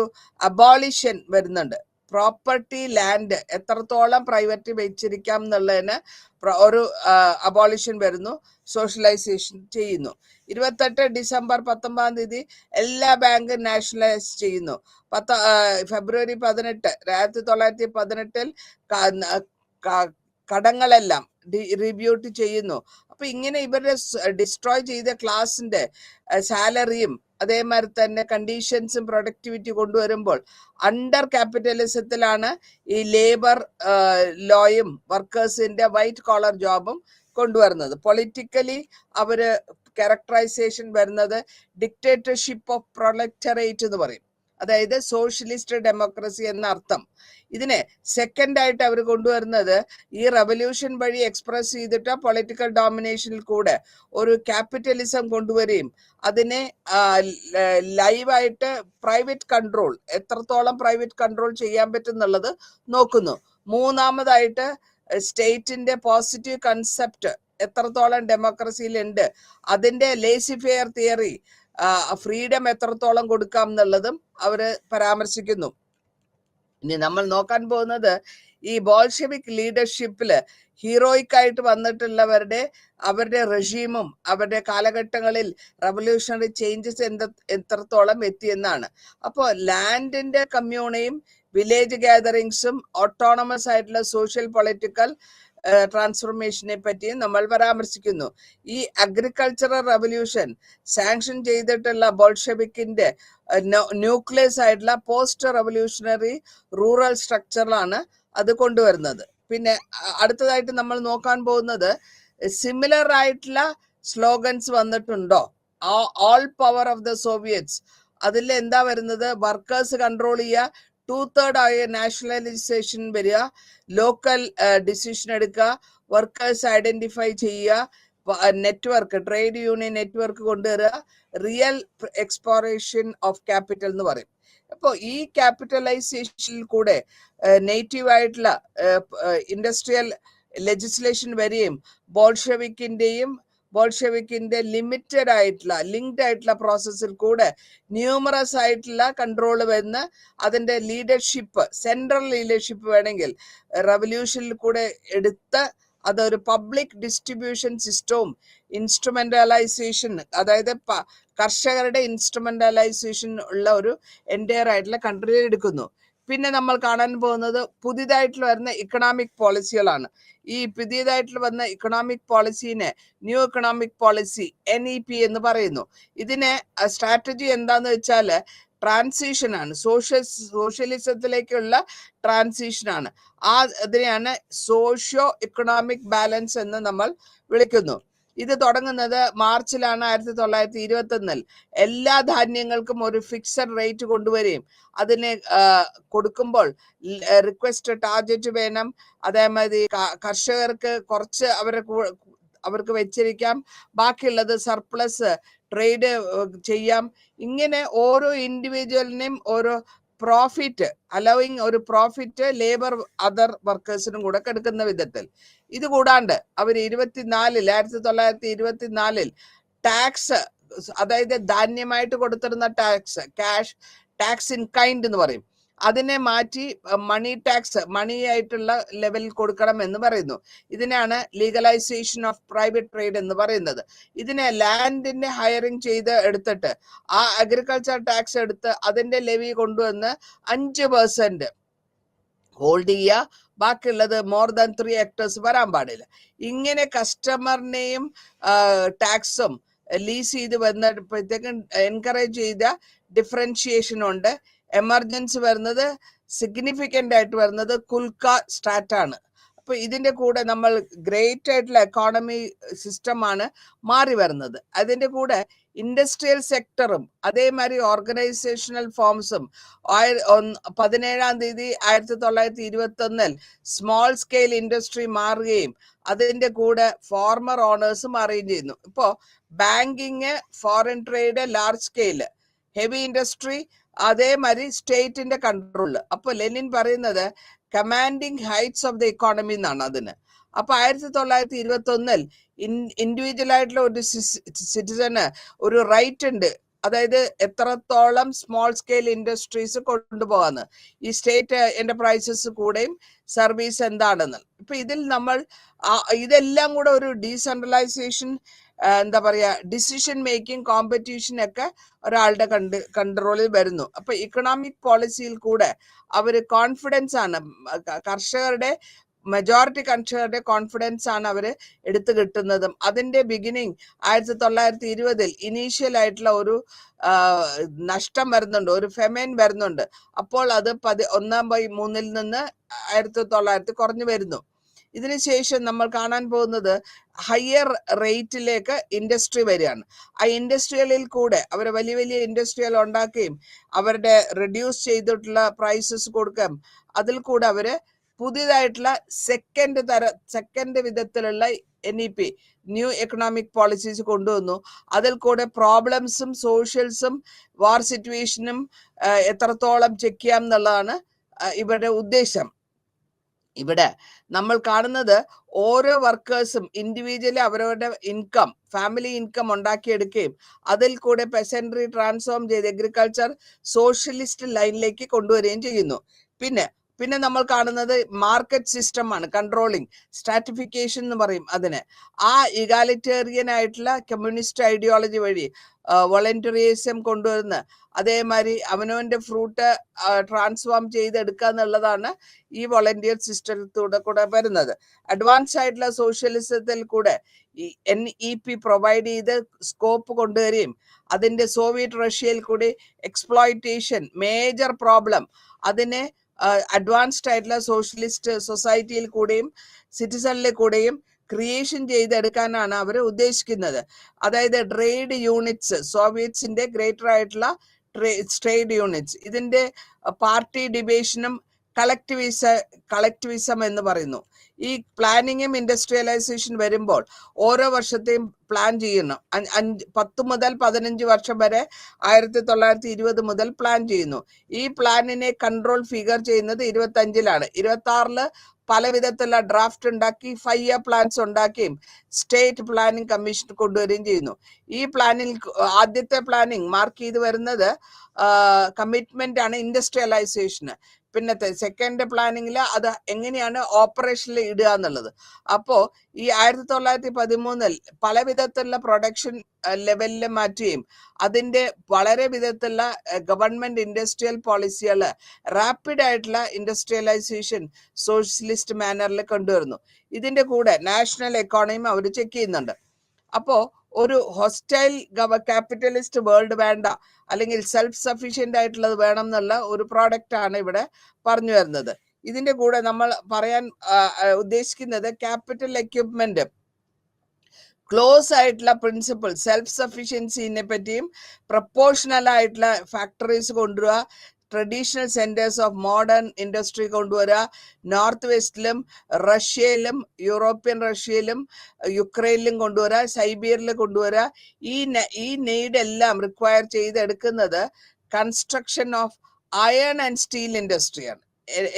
അബോളിഷൻ വരുന്നുണ്ട്. പ്രോപ്പർട്ടി, ലാൻഡ് എത്രത്തോളം പ്രൈവറ്റ് വെച്ചിരിക്കാം എന്നുള്ളതിന് ഒരു അബോളിഷൻ വരുന്നു, സോഷ്യലൈസേഷൻ ചെയ്യുന്നു. 28 ഡിസംബർ 19 എല്ലാ ബാങ്കും നാഷണലൈസ് ചെയ്യുന്നു. ഫെബ്രുവരി 18 1918 കടങ്ങളെല്ലാം റിബ്യൂട്ട് ചെയ്യുന്നു. അപ്പൊ ഇങ്ങനെ ഇവരുടെ ഡിസ്ട്രോയ് ചെയ്ത ക്ലാസിന്റെ സാലറിയും അതേമാതിരി തന്നെ കണ്ടീഷൻസും പ്രൊഡക്ടിവിറ്റി കൊണ്ടുവരുമ്പോൾ അണ്ടർ ക്യാപിറ്റലിസത്തിലാണ് ഈ ലേബർ ലോയും വർക്കേഴ്സിന്റെ വൈറ്റ് കോളർ ജോബും കൊണ്ടുവരുന്നത്. പൊളിറ്റിക്കലി അവര് ക്യാരക്ടറൈസേഷൻ വരുന്നത് ഡിക്റ്റേറ്റർഷിപ്പ് ഓഫ് പ്രൊലക്ടറേറ്റ് എന്ന് പറയും, അതായത് സോഷ്യലിസ്റ്റ് ഡെമോക്രസി എന്ന അർത്ഥം. ഇതിനെ സെക്കൻഡ് ആയിട്ട് അവർ കൊണ്ടുവരുന്നത് ഈ റവല്യൂഷൻ വഴി എക്സ്പ്രസ് ചെയ്തിട്ട് പൊളിറ്റിക്കൽ ഡോമിനേഷനിൽ കൂടെ ഒരു ക്യാപിറ്റലിസം കൊണ്ടുവരികയും അതിനെ ലൈവായിട്ട് പ്രൈവറ്റ് കൺട്രോൾ, എത്രത്തോളം പ്രൈവറ്റ് കൺട്രോൾ ചെയ്യാൻ പറ്റും എന്നുള്ളത് നോക്കുന്നു. മൂന്നാമതായിട്ട് സ്റ്റേറ്റിന്റെ പോസിറ്റീവ് കൺസെപ്റ്റ് എത്രത്തോളം ഡെമോക്രസിയിലുണ്ട്, അതിന്റെ ലേസിഫെയർ തിയറി, ഫ്രീഡം എത്രത്തോളം കൊടുക്കാം എന്നുള്ളതും അവര് പരാമർശിക്കുന്നു. ഇനി നമ്മൾ നോക്കാൻ പോകുന്നത് ഈ ബോൾഷെവിക് ലീഡർഷിപ്പില് ഹീറോയിക് ആയിട്ട് അവരുടെ റെഷീമും അവരുടെ കാലഘട്ടങ്ങളിൽ റവല്യൂഷണറി ചേഞ്ചസ് എത്രത്തോളം എത്തിയെന്നാണ്. അപ്പോൾ ലാൻഡിന്റെ കമ്മ്യൂണയും വില്ലേജ് ഗാദറിങ്സും ഓട്ടോണമസ് ആയിട്ടുള്ള സോഷ്യൽ പൊളിറ്റിക്കൽ ട്രാൻസ്ഫോർമേഷനെ പറ്റിയും നമ്മൾ പരാമർശിക്കുന്നു. ഈ അഗ്രികൾച്ചറൽ റവല്യൂഷൻ സാങ്ഷൻ ചെയ്തിട്ടുള്ള ബോൾഷെവിക്കിന്റെ ന്യൂക്ലിയസ് ആയിട്ടുള്ള പോസ്റ്റ് റവല്യൂഷണറി റൂറൽ സ്ട്രക്ചറിലാണ് അത് കൊണ്ടുവരുന്നത്. പിന്നെ അടുത്തതായിട്ട് നമ്മൾ നോക്കാൻ പോകുന്നത് സിമിലർ ആയിട്ടുള്ള സ്ലോഗൻസ് വന്നിട്ടുണ്ടോ? All power of the Soviets, അതിൽ എന്താ വരുന്നത്? വർക്കേഴ്സ് കൺട്രോൾ ചെയ്യുക, 2/3 ആയ നാഷണലൈസേഷൻ വരിക, ലോക്കൽ ഡിസിഷൻ എടുക്കുക, വർക്കേഴ്സ് ഐഡന്റിഫൈ ചെയ്യുക, നെറ്റ്വർക്ക്, ട്രേഡ് യൂണിയൻ നെറ്റ്വർക്ക് കൊണ്ടുവരിക, റിയൽ എക്സ്പ്ലോറേഷൻ ഓഫ് ക്യാപിറ്റൽ എന്ന് പറയും. അപ്പോൾ ഈ ക്യാപിറ്റലൈസേഷനിൽ കൂടെ നേറ്റീവ് ആയിട്ടുള്ള ഇൻഡസ്ട്രിയൽ ലെജിസ്ലേഷൻ വരെയും ബോൾഷെവിക്കിന്റെ ലിമിറ്റഡ് ആയിട്ടുള്ള ലിങ്ക്ഡ് ആയിട്ടുള്ള പ്രോസസ്സിൽ കൂടെ ന്യൂമറസ് ആയിട്ടുള്ള കൺട്രോൾ വരുന്ന അതിന്റെ ലീഡർഷിപ്പ്, സെൻട്രൽ ലീഡർഷിപ്പ് വേണമെങ്കിൽ റവല്യൂഷനിൽ കൂടെ എടുത്ത് അതൊരു പബ്ലിക് ഡിസ്ട്രിബ്യൂഷൻ സിസ്റ്റവും ഇൻസ്ട്രുമെന്റലൈസേഷൻ, അതായത് കർഷകരുടെ ഇൻസ്ട്രുമെന്റലൈസേഷൻ ഉള്ള ഒരു എൻറ്റയർ ആയിട്ടുള്ള കൺട്രിയിൽ എടുക്കുന്നു. പിന്നെ നമ്മൾ കാണാൻ പോകുന്നത് പുതിയതായിട്ടുള്ള വരുന്ന ഇക്കണോമിക് പോളിസികളാണ്. ഈ പുതിയതായിട്ടുള്ള വന്ന ഇക്കണോമിക് പോളിസിനെ ന്യൂ ഇക്കണോമിക് പോളിസി NEP എന്ന് പറയുന്നു. ഇതിനെ സ്ട്രാറ്റജി എന്താന്ന് വെച്ചാല് ട്രാൻസിഷൻ ആണ്, സോഷ്യലിസത്തിലേക്കുള്ള ട്രാൻസിഷൻ ആണ്. അതിനെയാണ് സോഷ്യോ ഇക്കണോമിക് ബാലൻസ് എന്ന് നമ്മൾ വിളിക്കുന്നു. ഇത് തുടങ്ങുന്നത് മാർച്ചിലാണ് 1921. എല്ലാ ധാന്യങ്ങൾക്കും ഒരു ഫിക്സഡ് റേറ്റ് കൊണ്ടുവരികയും അതിനെ കൊടുക്കുമ്പോൾ റിക്വസ്റ്റ് ടാർജറ്റ് വേണം. അതേമാതിരി കർഷകർക്ക് കുറച്ച് അവർക്ക് വെച്ചിരിക്കാം, ബാക്കിയുള്ളത് സർപ്ലസ് ട്രേഡ് ചെയ്യാം. ഇങ്ങനെ ഓരോ ഇൻഡിവിജ്വലിനെയും ഓരോ പ്രോഫിറ്റ് അലവിങ്, ഒരു പ്രോഫിറ്റ് ലേബർ അതർ വർക്കേഴ്സിനും കൂടെ കൊടുക്കുന്ന വിധത്തിൽ. ഇത് കൂടാണ്ട് അവർ 1924 ടാക്സ്, അതായത് ധാന്യമായിട്ട് കൊടുത്തിരുന്ന ടാക്സ് ഇൻ കൈൻഡ് എന്ന് പറയും, അതിനെ മാറ്റി മണി ടാക്സ്, മണി ആയിട്ടുള്ള ലെവലിൽ കൊടുക്കണം എന്ന് പറയുന്നു. ഇതിനാണ് ലീഗലൈസേഷൻ ഓഫ് പ്രൈവറ്റ് ട്രേഡ് എന്ന് പറയുന്നത്. ഇതിനെ ലാൻഡിനെ ഹയറിംഗ് ചെയ്ത് എടുത്തിട്ട് ആ അഗ്രികൾച്ചർ ടാക്സ് എടുത്ത് അതിന്റെ ലെവി കൊണ്ടുവന്ന് 5% ഹോൾഡ് ചെയ്യുക, ബാക്കിയുള്ളത് മോർ ദാൻ 3 hectares വരാൻ പാടില്ല. ഇങ്ങനെ കസ്റ്റമറിനെയും ടാക്സും ലീസ് ചെയ്ത് വന്നപ്പോഴത്തേക്കും എൻകറേജ് ചെയ്ത ഡിഫറൻഷിയേഷൻ ഉണ്ട്. എമർജൻസി വരുന്നത് സിഗ്നിഫിക്കൻ്റ് ആയിട്ട് വരുന്നത് കുൽക്ക സ്ട്രാറ്റ് ആണ്. അപ്പൊ ഇതിന്റെ കൂടെ നമ്മൾ ഗ്രേറ്റ് ആയിട്ടുള്ള എക്കോണമി സിസ്റ്റമാണ് മാറി വരുന്നത്. അതിന്റെ കൂടെ ഇൻഡസ്ട്രിയൽ സെക്ടറും അതേമാതിരി ഓർഗനൈസേഷണൽ ഫോംസും 17-ാം തീയതി 1921 സ്മോൾ സ്കെയിൽ ഇൻഡസ്ട്രി മാറുകയും അതിന്റെ കൂടെ ഫോർമർ ഓണേഴ്സും മാറുകയും ചെയ്യുന്നു. ഇപ്പോ banking, foreign trade, large scale, heavy industry, അതേമാതിരി സ്റ്റേറ്റിന്റെ കൺട്രോള്. അപ്പൊ ലെനിൻ പറയുന്നത് commanding heights of the economy എന്നാണ് അതിന്. അപ്പൊ 1921 ഇൻഡിവിജ്വൽ ആയിട്ടുള്ള ഒരു സിറ്റിസന് ഒരു റൈറ്റ് ഉണ്ട്, അതായത് എത്രത്തോളം സ്മോൾ സ്കെയിൽ ഇൻഡസ്ട്രീസ് കൊണ്ടുപോകാന്ന്, ഈ സ്റ്റേറ്റ് എന്റർപ്രൈസസ് കൂടെയും സർവീസ് എന്താണെന്ന്. ഇപ്പൊ ഇതിൽ നമ്മൾ ഇതെല്ലാം കൂടെ ഒരു ഡീസെൻട്രലൈസേഷൻ, എന്താ പറയാ, ഡിസിഷൻ മേക്കിംഗ്, കോമ്പറ്റീഷൻ ഒക്കെ ഒരാളുടെ കൺട്രോളിൽ വരുന്നു. അപ്പൊ ഇക്കണോമിക് പോളിസിയിൽ കൂടെ അവര് കോൺഫിഡൻസ് ആണ്, കർഷകരുടെ മെജോറിറ്റി കൺട്രിയുടെ കോൺഫിഡൻസ് ആണ് അവർ എടുത്തു കിട്ടുന്നതും. അതിന്റെ ബിഗിനിങ് 1920 ഇനീഷ്യൽ ആയിട്ടുള്ള ഒരു നഷ്ടം വരുന്നുണ്ട്, ഒരു ഫെമൈൻ വരുന്നുണ്ട്. അപ്പോൾ അത് 1/3 നിന്ന് 1900 കുറഞ്ഞു വരുന്നു. ഇതിനുശേഷം നമ്മൾ കാണാൻ പോകുന്നത് ഹയർ റേറ്റിലേക്ക് ഇൻഡസ്ട്രി വരികയാണ്. ആ ഇൻഡസ്ട്രിയലിൽ കൂടെ അവർ വലിയ വലിയ ഇൻഡസ്ട്രിയൽ ഉണ്ടാക്കുകയും അവരുടെ റെഡ്യൂസ് പ്രൈസസ് കൊടുക്കുകയും അതിൽ കൂടെ അവര് പുതിയതായിട്ടുള്ള സെക്കൻഡ് വിധത്തിലുള്ള NEP ന്യൂ എക്കണോമിക് പോളിസീസ് കൊണ്ടുവന്നു. അതിൽ കൂടെ പ്രോബ്ലംസും സോഷ്യൽസും വാർ സിറ്റുവേഷനും എത്രത്തോളം ചെക്ക് ചെയ്യാം എന്നുള്ളതാണ് ഇവരുടെ ഉദ്ദേശം. ഇവിടെ നമ്മൾ കാണുന്നത് ഓരോ വർക്കേഴ്സും ഇൻഡിവിജ്വലി അവരവരുടെ ഫാമിലി ഇൻകം ഉണ്ടാക്കിയെടുക്കുകയും അതിൽ കൂടെ പെസൻട്രി ട്രാൻസ്ഫോം ചെയ്ത് അഗ്രികൾച്ചർ സോഷ്യലിസ്റ്റ് ലൈനിലേക്ക് കൊണ്ടുവരികയും ചെയ്യുന്നു. പിന്നെ നമ്മൾ കാണുന്നത് മാർക്കറ്റ് സിസ്റ്റം ആണ്, കൺട്രോളിങ് സ്ട്രാറ്റിഫിക്കേഷൻ എന്ന് പറയും അതിന്. ആ ഇഗാലിറ്റേറിയൻ ആയിട്ടുള്ള കമ്മ്യൂണിസ്റ്റ് ഐഡിയോളജി വഴി വോളണ്ടറിസം കൊണ്ടുവരുന്ന അതേമാതിരി അവനവന്റെ ഫ്രൂട്ട് ട്രാൻസ്ഫോം ചെയ്തെടുക്കുക എന്നുള്ളതാണ് ഈ വോളണ്ടിയർ സിസ്റ്റത്തിലൂടെ കൂടെ വരുന്നത്. അഡ്വാൻസ് ആയിട്ടുള്ള സോഷ്യലിസത്തിൽ കൂടെ ഈ NEP പ്രൊവൈഡ് ചെയ്ത് സ്കോപ്പ് കൊണ്ടുവരികയും അതിന്റെ സോവിയറ്റ് റഷ്യയിൽ കൂടി എക്സ്പ്ലോയിറ്റേഷൻ മേജർ പ്രോബ്ലം അതിനെ അഡ്വാൻസ്ഡ് ആയിട്ടുള്ള സോഷ്യലിസ്റ്റ് സൊസൈറ്റിയിൽ കൂടെയും സിറ്റിസണിൽ കൂടെയും ക്രിയേഷൻ ചെയ്തെടുക്കാനാണ് അവർ ഉദ്ദേശിക്കുന്നത്. അതായത് ട്രേഡ് യൂണിറ്റ്സ്, സോവിയറ്റ്സിന്റെ ഗ്രേറ്റർ ആയിട്ടുള്ള ട്രേഡ് യൂണിറ്റ്സ്, ഇതിന്റെ പാർട്ടി ഡിബേഷനും കളക്ടിവിസം എന്ന് പറയുന്നു. ഈ പ്ലാനിങ്ങും ഇൻഡസ്ട്രിയലൈസേഷൻ വരുമ്പോൾ ഓരോ വർഷത്തെയും പ്ലാൻ ചെയ്യണം. 10 മുതൽ 15 വർഷം വരെ 1920 മുതൽ പ്ലാൻ ചെയ്യുന്നു. ഈ പ്ലാനിനെ കൺട്രോൾ ഫിഗർ ചെയ്യുന്നത് 25-ലാണ്. 26-ല് പല വിധത്തിലുള്ള ഡ്രാഫ്റ്റ് ഉണ്ടാക്കി 5 ഇയർ പ്ലാൻസ് ഉണ്ടാക്കുകയും സ്റ്റേറ്റ് പ്ലാനിംഗ് കമ്മീഷൻ കൊണ്ടുവരികയും ചെയ്യുന്നു. ഈ പ്ലാനിൽ ആദ്യത്തെ പ്ലാനിങ് മാർക്ക് ചെയ്ത് വരുന്നത് കമ്മിറ്റ്മെന്റ് ആണ് ഇൻഡസ്ട്രിയലൈസേഷന്. പിന്നത്തെ സെക്കൻഡ് പ്ലാനിങ്ങിൽ അത് എങ്ങനെയാണ് ഓപ്പറേഷനിൽ ഇടുക എന്നുള്ളത്. അപ്പോ ഈ 1913 പല വിധത്തിലുള്ള പ്രൊഡക്ഷൻ ലെവലിൽ മാറ്റുകയും അതിന്റെ വളരെ വിധത്തിലുള്ള ഗവൺമെന്റ് ഇൻഡസ്ട്രിയൽ പോളിസികൾ റാപ്പിഡ് ആയിട്ടുള്ള ഇൻഡസ്ട്രിയലൈസേഷൻ സോഷ്യലിസ്റ്റ് മാനറിൽ കൊണ്ടുവരുന്നു. ഇതിന്റെ കൂടെ നാഷണൽ എക്കോണമി അവർ ചെക്ക് ചെയ്യുന്നുണ്ട്. അപ്പോ ഒരു ഹോസ്റ്റൈൽ ക്യാപിറ്റലിസ്റ്റ് വേൾഡ് വേണ്ട, അല്ലെങ്കിൽ സെൽഫ് സഫീഷ്യന്റ് ആയിട്ടുള്ളത് വേണം എന്നുള്ള ഒരു പ്രോഡക്റ്റ് ആണ് ഇവിടെ പറഞ്ഞു വരുന്നത്. ഇതിന്റെ കൂടെ നമ്മൾ പറയാൻ ഉദ്ദേശിക്കുന്നത് ക്യാപിറ്റൽ എക്യുപ്മെന്റ്, ക്ലോസ് ആയിട്ടുള്ള പ്രിൻസിപ്പിൾ, സെൽഫ് സഫീഷ്യൻസിനെ പറ്റിയും പ്രപ്പോർഷണൽ ആയിട്ടുള്ള ഫാക്ടറീസ് കൊണ്ടുവരിക, traditional centres of modern industry കൊണ്ടുവരിക, നോർത്ത് വെസ്റ്റിലും റഷ്യയിലും യൂറോപ്യൻ റഷ്യയിലും യുക്രൈനിലും കൊണ്ടുവരിക, സൈബീരിയയിൽ കൊണ്ടുവരിക. ഈ നീഡ് എല്ലാം റിക്വയർ ചെയ്തെടുക്കുന്നത് construction of iron and steel ഇൻഡസ്ട്രിയാണ്.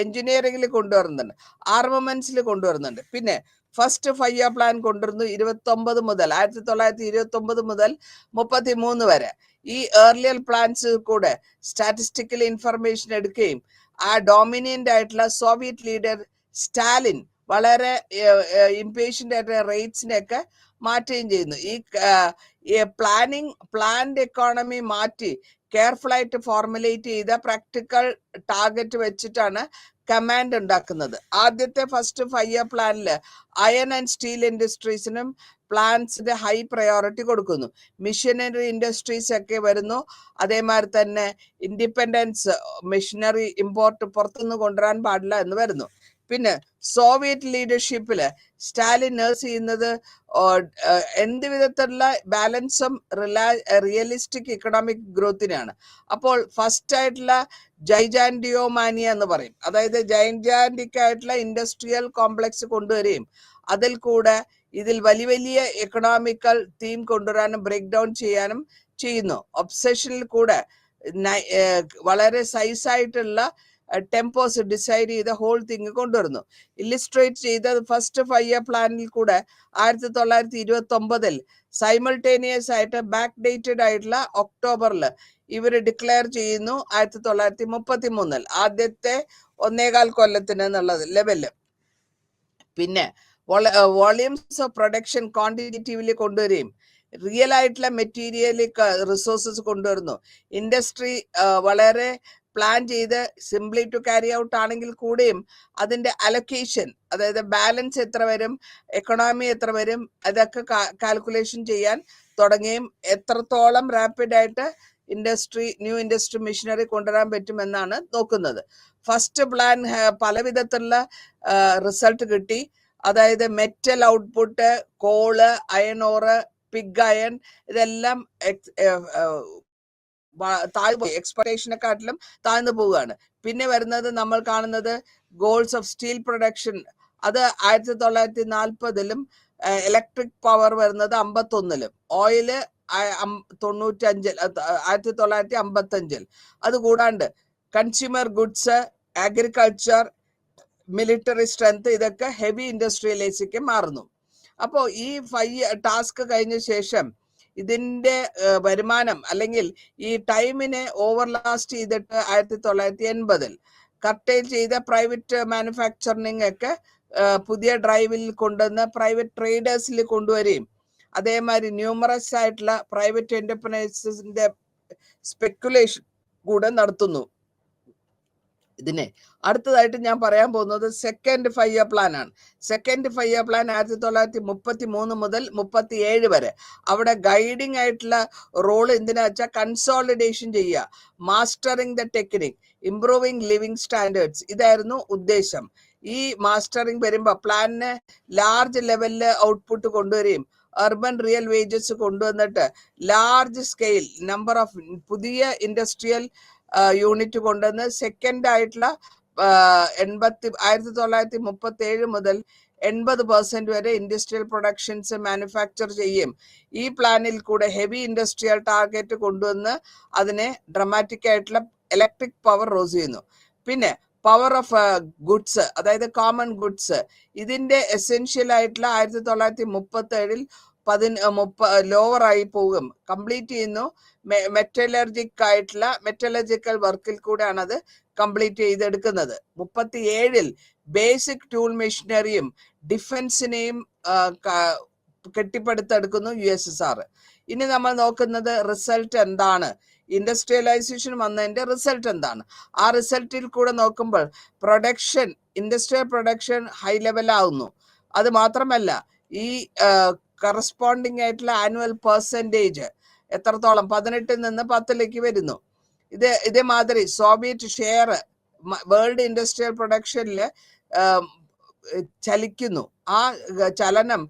എഞ്ചിനീയറിംഗിൽ കൊണ്ടുവരുന്നുണ്ട്, ആർമമെന്റ്സിൽ കൊണ്ടുവരുന്നുണ്ട്. പിന്നെ ഫസ്റ്റ് 5 ഇയർ പ്ലാൻ കൊണ്ടുവരുന്നു 1929 മുതൽ 33 വരെ. ഈ ഏർലിയർ പ്ലാൻസ് കൂടെ സ്റ്റാറ്റിസ്റ്റിക്കൽ ഇൻഫർമേഷൻ എടുക്കുകയും ആ ഡോമിനന്റ് ആയിട്ടുള്ള സോവിയറ്റ് ലീഡർ സ്റ്റാലിൻ വളരെ ഇംപേഷ്യന്റ് ആയിട്ടുള്ള റേറ്റ്സിനെയൊക്കെ മാറ്റുകയും ചെയ്യുന്നു. ഈ പ്ലാൻഡ് എക്കോണമി മാറ്റി കെയർഫുൾ ആയിട്ട് ഫോർമുലേറ്റ് ചെയ്ത പ്രാക്ടിക്കൽ ടാർഗറ്റ് വെച്ചിട്ടാണ് കമാൻഡ് ഉണ്ടാക്കുന്നത്. ആദ്യത്തെ ഫസ്റ്റ് 5 ഇയർ പ്ലാനില് അയൺ ആൻഡ് സ്റ്റീൽ ഇൻഡസ്ട്രീസിനും പ്ലാന്റ്സിന്റെ ഹൈ പ്രയോറിറ്റി കൊടുക്കുന്നു. മിഷനറി ഇൻഡസ്ട്രീസ് ഒക്കെ വരുന്നു. അതേമാതിരി തന്നെ ഇൻഡിപെൻഡൻസ്, മെഷീനറി ഇമ്പോർട്ട് പുറത്തുനിന്ന് കൊണ്ടുവരാൻ പാടില്ല എന്ന് വരുന്നു. പിന്നെ സോവിയറ്റ് ലീഡർഷിപ്പില് സ്റ്റാലിൻ നേഴ്സ് ചെയ്യുന്നത് എന്ത് വിധത്തിലുള്ള ബാലൻസും റിയലിസ്റ്റിക് ഇക്കണോമിക് ഗ്രോത്തിനാണ്. അപ്പോൾ ഫസ്റ്റ് ആയിട്ടുള്ള ജൈജാൻഡിയോമാനിയ എന്ന് പറയും, അതായത് ജൈജാൻഡിക് ആയിട്ടുള്ള ഇൻഡസ്ട്രിയൽ കോംപ്ലക്സ് കൊണ്ടുവരികയും അതിൽ കൂടെ ഇതിൽ വലിയ വലിയ എക്കണോമിക്കൽ തീം കൊണ്ടുവരാനും ബ്രേക്ക് ഡൗൺ ചെയ്യാനും ചെയ്യുന്നു. ഒബ്സെഷനിൽ കൂടെ വളരെ സൈസായിട്ടുള്ള ടെമ്പോസ് ഡിസൈഡ് ചെയ്ത ഹോൾ തിങ് കൊണ്ടുവരുന്നു. ഇല്ലിസ്ട്രേറ്റ് ചെയ്ത ഫസ്റ്റ് 5 ഇയർ പ്ലാനിൽ കൂടെ 1929 സൈമൾട്ടേനിയസ് ആയിട്ട് ബാക്ക് ഡേറ്റഡ് ആയിട്ടുള്ള ഒക്ടോബറിൽ ഇവർ ഡിക്ലെയർ ചെയ്യുന്നു 1933 ആദ്യത്തെ 1.25 കൊല്ലത്തിന് എന്നുള്ളത് ലെവല്. പിന്നെ വോളിയൂംസ് ഓഫ് പ്രൊഡക്ഷൻ ക്വാണ്ടിറ്റേറ്റീവ്ലി കൊണ്ടുവരികയും റിയൽ ആയിട്ടുള്ള മെറ്റീരിയൽ റിസോഴ്സസ് കൊണ്ടുവരുന്നു. ഇൻഡസ്ട്രി വളരെ പ്ലാൻ ചെയ്ത് സിംപ്ലി ടു ക്യാരി ഔട്ട് ആണെങ്കിൽ കൂടെയും അതിന്റെ അലൊക്കേഷൻ, അതായത് ബാലൻസ് എത്ര വരും, എക്കണോമി എത്ര വരും, അതൊക്കെ കാൽക്കുലേഷൻ ചെയ്യാൻ തുടങ്ങുകയും എത്രത്തോളം റാപ്പിഡായിട്ട് ന്യൂ ഇൻഡസ്ട്രി മിഷനറി കൊണ്ടുവരാൻ പറ്റുമെന്നാണ് നോക്കുന്നത്. ഫസ്റ്റ് പ്ലാൻ പല വിധത്തിലുള്ള റിസൾട്ട് കിട്ടി. അതായത് മെറ്റൽ ഔട്ട്പുട്ട്, കോള്, അയൺ ഓറ്, പിഗ് അയൺ, ഇതെല്ലാം താഴ്ന്നു, എക്സ്പെക്ടേഷനെക്കാട്ടിലും താഴ്ന്നു പോവുകയാണ്. പിന്നെ വരുന്നത് നമ്മൾ കാണുന്നത് ഗോൾസ് ഓഫ് സ്റ്റീൽ പ്രൊഡക്ഷൻ. അത് 1940-ലും ഇലക്ട്രിക് പവർ വരുന്നത് 51-ലും, ഓയില് 95 1955. അതുകൂടാണ്ട് consumer goods, agriculture, military strength, ഇതൊക്കെ ഹെവി ഇൻഡസ്ട്രിയലൈസിലേക്ക് മാറുന്നു. അപ്പോൾ ഈ 5 ടാസ്ക് കഴിഞ്ഞ ശേഷം ഇതിന്റെ വരുമാനം അല്ലെങ്കിൽ ഈ ടൈമിനെ ഓവർലാസ്റ്റ് ചെയ്തിട്ട് 1980-ൽ കർട്ടൈൽ ചെയ്ത പ്രൈവറ്റ് മാനുഫാക്ചറിങ് ഒക്കെ പുതിയ ഡ്രൈവിൽ കൊണ്ടുവന്ന് പ്രൈവറ്റ് ട്രേഡേഴ്സിൽ കൊണ്ടുവരികയും അതേമാതിരി ന്യൂമറസ് ആയിട്ടുള്ള പ്രൈവറ്റ് എന്റർപ്രൈസസിന്റെ സ്പെക്കുലേഷൻ കൂടെ നടത്തുന്നു. ഇതിനെ അടുത്തതായിട്ട് ഞാൻ പറയാൻ പോകുന്നത് സെക്കൻഡ് 5 ഇയർ പ്ലാൻ ആണ്. സെക്കൻഡ് 5 ഇയർ പ്ലാൻ 1933 മുതൽ 37 വരെ. അവിടെ ഗൈഡിങ് ആയിട്ടുള്ള റോൾ എന്തിനാ വെച്ചാൽ കൺസോളിഡേഷൻ ചെയ്യുക, mastering the technique, improving living standards, ഇതായിരുന്നു ഉദ്ദേശം. ഈ മാസ്റ്ററിങ് വരുമ്പോൾ പ്ലാനിന് ലാർജ് ലെവലില് ഔട്ട്പുട്ട് കൊണ്ടുവരികയും അർബൻ റിയൽ വേജസ് കൊണ്ടുവന്നിട്ട് ലാർജ് സ്കെയിൽ നമ്പർ ഓഫ് പുതിയ ഇൻഡസ്ട്രിയൽ യൂണിറ്റ് കൊണ്ടുവന്ന് സെക്കൻഡ് ആയിട്ടുള്ള 1937 മുതൽ 80% വരെ ഇൻഡസ്ട്രിയൽ പ്രൊഡക്ഷൻസ് മാനുഫാക്ചർ ചെയ്യും. ഈ പ്ലാനിൽ കൂടെ ഹെവി ഇൻഡസ്ട്രിയൽ ടാർഗറ്റ് കൊണ്ടുവന്ന് അതിനെ ഡ്രമാറ്റിക് ആയിട്ടുള്ള ഇലക്ട്രിക് പവർ റോസ് ചെയ്യുന്നു. പിന്നെ പവർ ഓഫ് ഗുഡ്സ്, അതായത് കോമൺ ഗുഡ്സ്, ഇതിന്റെ എസെൻഷ്യൽ ആയിട്ടുള്ള 1937-ൽ ലോവർ ആയി പോകും, കംപ്ലീറ്റ് ചെയ്യുന്നു. മെറ്റലർജിക്കൽ വർക്കിൽ കൂടെയാണ് അത് കംപ്ലീറ്റ് ചെയ്തെടുക്കുന്നത്. 37-ൽ ബേസിക് ടൂൾ മെഷീനറിയും ഡിഫൻസിനെയും കെട്ടിപ്പടുത്തെടുക്കുന്നു USSR. ഇനി നമ്മൾ നോക്കുന്നത് റിസൾട്ട് എന്താണ്, ഇൻഡസ്ട്രിയലൈസേഷൻ വന്നതിന്റെ റിസൾട്ട് എന്താണ്. ആ റിസൾട്ടിൽ കൂടെ നോക്കുമ്പോൾ production, industrial production high level ആവുന്നു. അത് മാത്രമല്ല ഈ കറസ്പോണ്ടിങ് ആയിട്ടുള്ള ആനുവൽ പെർസെൻറ്റേജ് എത്രത്തോളം 18-ൽ നിന്ന് 10-ലേക്ക് വരുന്നു. ഇതേമാതിരി സോവിയറ്റ് ഷെയർ വേൾഡ് ഇൻഡസ്ട്രിയൽ പ്രൊഡക്ഷനിൽ ചലിക്കുന്നു. ആ ചലനം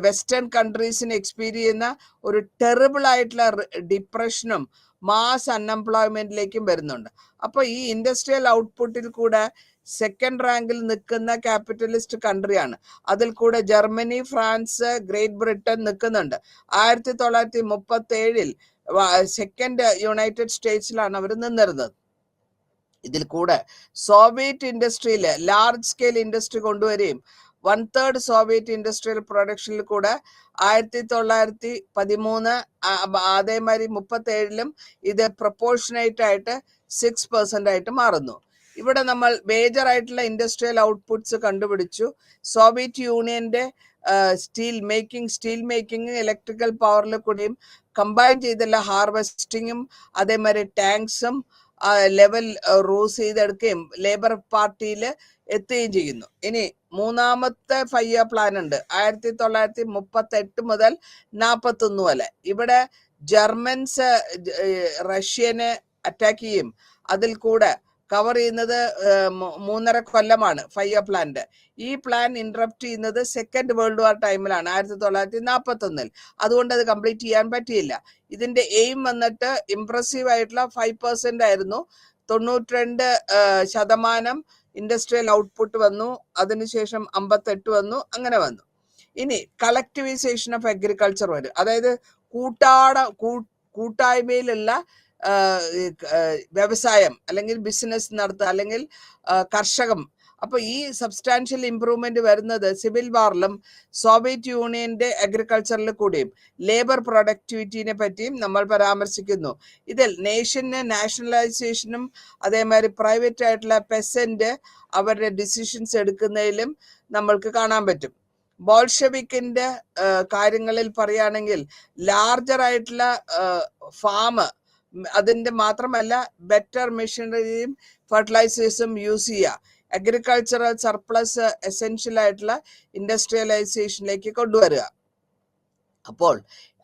വെസ്റ്റേൺ കൺട്രീസിന് എക്സ്പീരിയൻസ് ചെയ്യുന്ന ഒരു ടെറിബിൾ ആയിട്ടുള്ള ഡിപ്രഷനും മാസ് അൺഎംപ്ലോയ്മെന്റിലേക്കും വരുന്നുണ്ട്. അപ്പൊ ഈ ഇൻഡസ്ട്രിയൽ ഔട്ട്പുട്ടിൽ കൂടെ സെക്കൻഡ് റാങ്കിൽ നിൽക്കുന്ന ക്യാപിറ്റലിസ്റ്റ് കൺട്രിയാണ്. അതിൽ കൂടെ ജർമ്മനി, ഫ്രാൻസ്, ഗ്രേറ്റ് ബ്രിട്ടൻ നിൽക്കുന്നുണ്ട്. 1937-ൽ സെക്കൻഡ് യുണൈറ്റഡ് സ്റ്റേറ്റ്സിലാണ് അവർ നിന്നിരുന്നത്. ഇതിൽ കൂടെ സോവിയറ്റ് ഇൻഡസ്ട്രിയിൽ ലാർജ് സ്കെയിൽ ഇൻഡസ്ട്രി കൊണ്ടുവരികയും 1/3 സോവിയറ്റ് ഇൻഡസ്ട്രിയൽ പ്രൊഡക്ഷനിൽ കൂടെ 1913 അതേമാതിരി 37-ലും ഇത് പ്രൊപ്പോർഷനേറ്റ് ആയിട്ട് 6% ആയിട്ട് മാറുന്നു. ഇവിടെ നമ്മൾ മേജർ ആയിട്ടുള്ള ഇൻഡസ്ട്രിയൽ ഔട്ട്പുട്ട്സ് കണ്ടുപിടിച്ചു. സോവിയറ്റ് യൂണിയന്റെ സ്റ്റീൽ മേക്കിംഗ് ഇലക്ട്രിക്കൽ പവറിൽ കൂടിയും കമ്പൈൻ ചെയ്തുള്ള ഹാർവെസ്റ്റിങ്ങും അതേമാതിരി ടാങ്ക്സും ലെവൽ റൂസ് ചെയ്തെടുക്കുകയും ലേബർ പാർട്ടിയിൽ എത്തുകയും ചെയ്യുന്നു. ഇനി മൂന്നാമത്തെ 5 ഇയർ പ്ലാൻ ഉണ്ട് 1938 മുതൽ 41 വരെ. ഇവിടെ ജർമ്മൻസ് റഷ്യനെ അറ്റാക്ക് ചെയ്യും. അതിൽ കൂടെ കവർ ചെയ്യുന്നത് 3.5 കൊല്ലമാണ് 5 ഇയർ പ്ലാന്റെ. ഈ പ്ലാൻ ഇന്ററപ്റ്റ് ചെയ്യുന്നത് സെക്കൻഡ് വേൾഡ് വാർ ടൈമിലാണ് 1941-ൽ. അതുകൊണ്ട് അത് കംപ്ലീറ്റ് ചെയ്യാൻ പറ്റിയില്ല. ഇതിന്റെ എയിം വന്നിട്ട് ഇംപ്രസീവ് ആയിട്ടുള്ള 5% ആയിരുന്നു. 92% ഇൻഡസ്ട്രിയൽ ഔട്ട്പുട്ട് വന്നു. അതിനുശേഷം 58 വന്നു, അങ്ങനെ വന്നു. ഇനി കളക്ടിവൈസേഷൻ ഓഫ് അഗ്രികൾച്ചർ വരും. അതായത് കൂട്ടായ്മയിലുള്ള വ്യവസായം അല്ലെങ്കിൽ ബിസിനസ് നടത്തുക അല്ലെങ്കിൽ കർഷകം. അപ്പൊ ഈ സബ്സ്റ്റാൻഷ്യൽ ഇംപ്രൂവ്മെന്റ് വരുന്നത് സിവിൽ വാറിലും സോവിയറ്റ് യൂണിയന്റെ അഗ്രികൾച്ചറിൽ കൂടിയും ലേബർ പ്രൊഡക്ടിവിറ്റിനെ പറ്റിയും നമ്മൾ പരാമർശിക്കുന്നു. ഇതിൽ നാഷണലൈസേഷനും അതേമാതിരി പ്രൈവറ്റ് ആയിട്ടുള്ള പെസന്റ് അവരുടെ ഡിസിഷൻസ് എടുക്കുന്നതിലും നമ്മൾക്ക് കാണാൻ പറ്റും. ബോൾഷെവിക്കിന്റെ കാര്യങ്ങളിൽ പറയുകയാണെങ്കിൽ ലാർജർ ആയിട്ടുള്ള ഫാം അതിന്റെ മാത്രമല്ല ബെറ്റർ മെഷീനറിയും ഫെർട്ടിലൈസേഴ്സും യൂസ് ചെയ്യുക, അഗ്രികൾച്ചറൽ സർപ്ലസ് എസെൻഷ്യൽ ആയിട്ടുള്ള ഇൻഡസ്ട്രിയലൈസേഷനിലേക്ക് കൊണ്ടുവരിക. അപ്പോൾ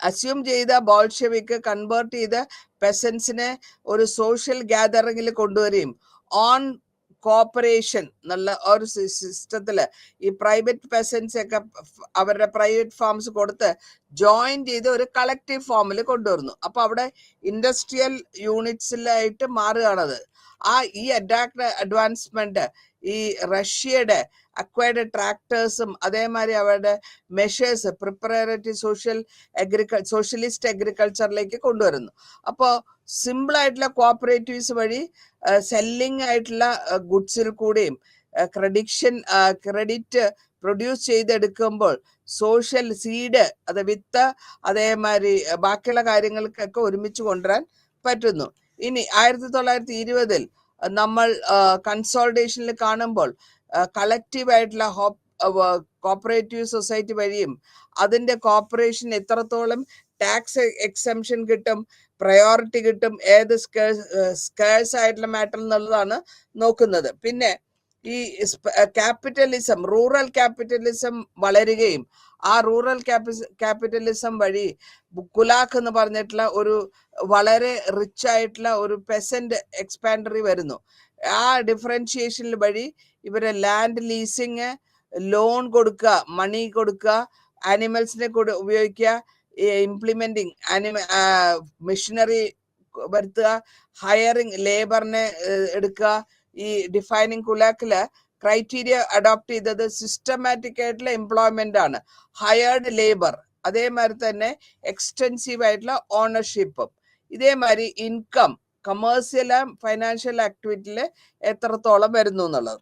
അസ്യൂം ചെയ്ത ബോൾഷെവിക്ക് കൺവേർട്ട് ചെയ്ത പെസൻസിനെ ഒരു സോഷ്യൽ ഗ്യാതറിങ്ങിൽ കൊണ്ടുവരികയും ഓൺ കോപ്പറേഷൻ എന്നുള്ള ഒരു സിസ്റ്റത്തില് ഈ പ്രൈവറ്റ് പെസൻസ് ഒക്കെ അവരുടെ പ്രൈവറ്റ് ഫാംസ് കൊടുത്ത് ജോയിൻ ചെയ്ത് ഒരു കളക്റ്റീവ് ഫോമിൽ കൊണ്ടുവരുന്നു. അപ്പൊ അവിടെ ഇൻഡസ്ട്രിയൽ യൂണിറ്റ്സിലായിട്ട് മാറുകയാണത്. ഈ അഡ്വാൻസ്മെന്റ് ഈ റഷ്യയുടെ അക്വയർഡ് ട്രാക്ടേഴ്സും അതേമാതിരി അവരുടെ മെഷേഴ്സ് പ്രിപ്പറേറ്ററി സോഷ്യലിസ്റ്റ് അഗ്രികൾച്ചറിലേക്ക് കൊണ്ടുവരുന്നു. അപ്പോൾ സിമ്പിൾ ആയിട്ടുള്ള കോഓപ്പറേറ്റീവ്സ് വഴി സെല്ലിംഗ് ആയിട്ടുള്ള ഗുഡ്സിൽ കൂടെയും ക്രെഡിറ്റ് പ്രൊഡ്യൂസ് ചെയ്തെടുക്കുമ്പോൾ സോഷ്യൽ സീഡ് അത് വിത്ത് അതേമാതിരി ബാക്കിയുള്ള കാര്യങ്ങൾക്കൊക്കെ ഒരുമിച്ച് കൊണ്ടുവരാൻ പറ്റുന്നു. ഇനി 1920 നമ്മൾ കൺസോൾട്ടേഷനിൽ കാണുമ്പോൾ കളക്റ്റീവ് ആയിട്ടുള്ള കോപ്പറേറ്റീവ് സൊസൈറ്റി വഴിയും അതിന്റെ കോർപ്പറേഷൻ എത്രത്തോളം ടാക്സ് എക്സംഷൻ കിട്ടും, പ്രയോറിറ്റി കിട്ടും, ഏത് സ്കേഴ്സ് ആയിട്ടുള്ള മാറ്റർ എന്നുള്ളതാണ് നോക്കുന്നത്. പിന്നെ ഈ ക്യാപിറ്റലിസം, റൂറൽ ക്യാപിറ്റലിസം വളരുകയും ആ റൂറൽ ക്യാപിറ്റലിസം വഴി കുലാക്ക് എന്ന് പറഞ്ഞിട്ടുള്ള ഒരു വളരെ റിച്ച് ആയിട്ടുള്ള ഒരു പെസന്റ് എക്സ്പാൻഡറി വരുന്നു. ആ ഡിഫറൻഷിയേഷൻ വഴി ഇവരെ ലാൻഡ് ലീസിങ്, ലോൺ കൊടുക്കുക, മണി കൊടുക്കുക, ആനിമൽസിനെ ഉപയോഗിക്കുക, ഇംപ്ലിമെന്റിങ് മെഷീനറി വരുത്തുക, ഹയറിങ് ലേബറിനെ എടുക്കുക. ഈ ഡിഫൈനിങ് കുലാക്കില് ക്രൈറ്റീരിയ അഡോപ്റ്റ് ചെയ്തത് സിസ്റ്റമാറ്റിക് ആയിട്ടുള്ള എംപ്ലോയ്മെന്റ് ആണ്, ഹയർഡ് ലേബർ, അതേമാതിരി തന്നെ എക്സ്റ്റെൻസീവ് ആയിട്ടുള്ള ഓണർഷിപ്പും, ഇതേമാതിരി ഇൻകം, കമേഴ്സ്യൽ ആൻഡ് ഫൈനാൻഷ്യൽ ആക്ടിവിറ്റിയിൽ എത്രത്തോളം വരുന്നു എന്നുള്ളത്.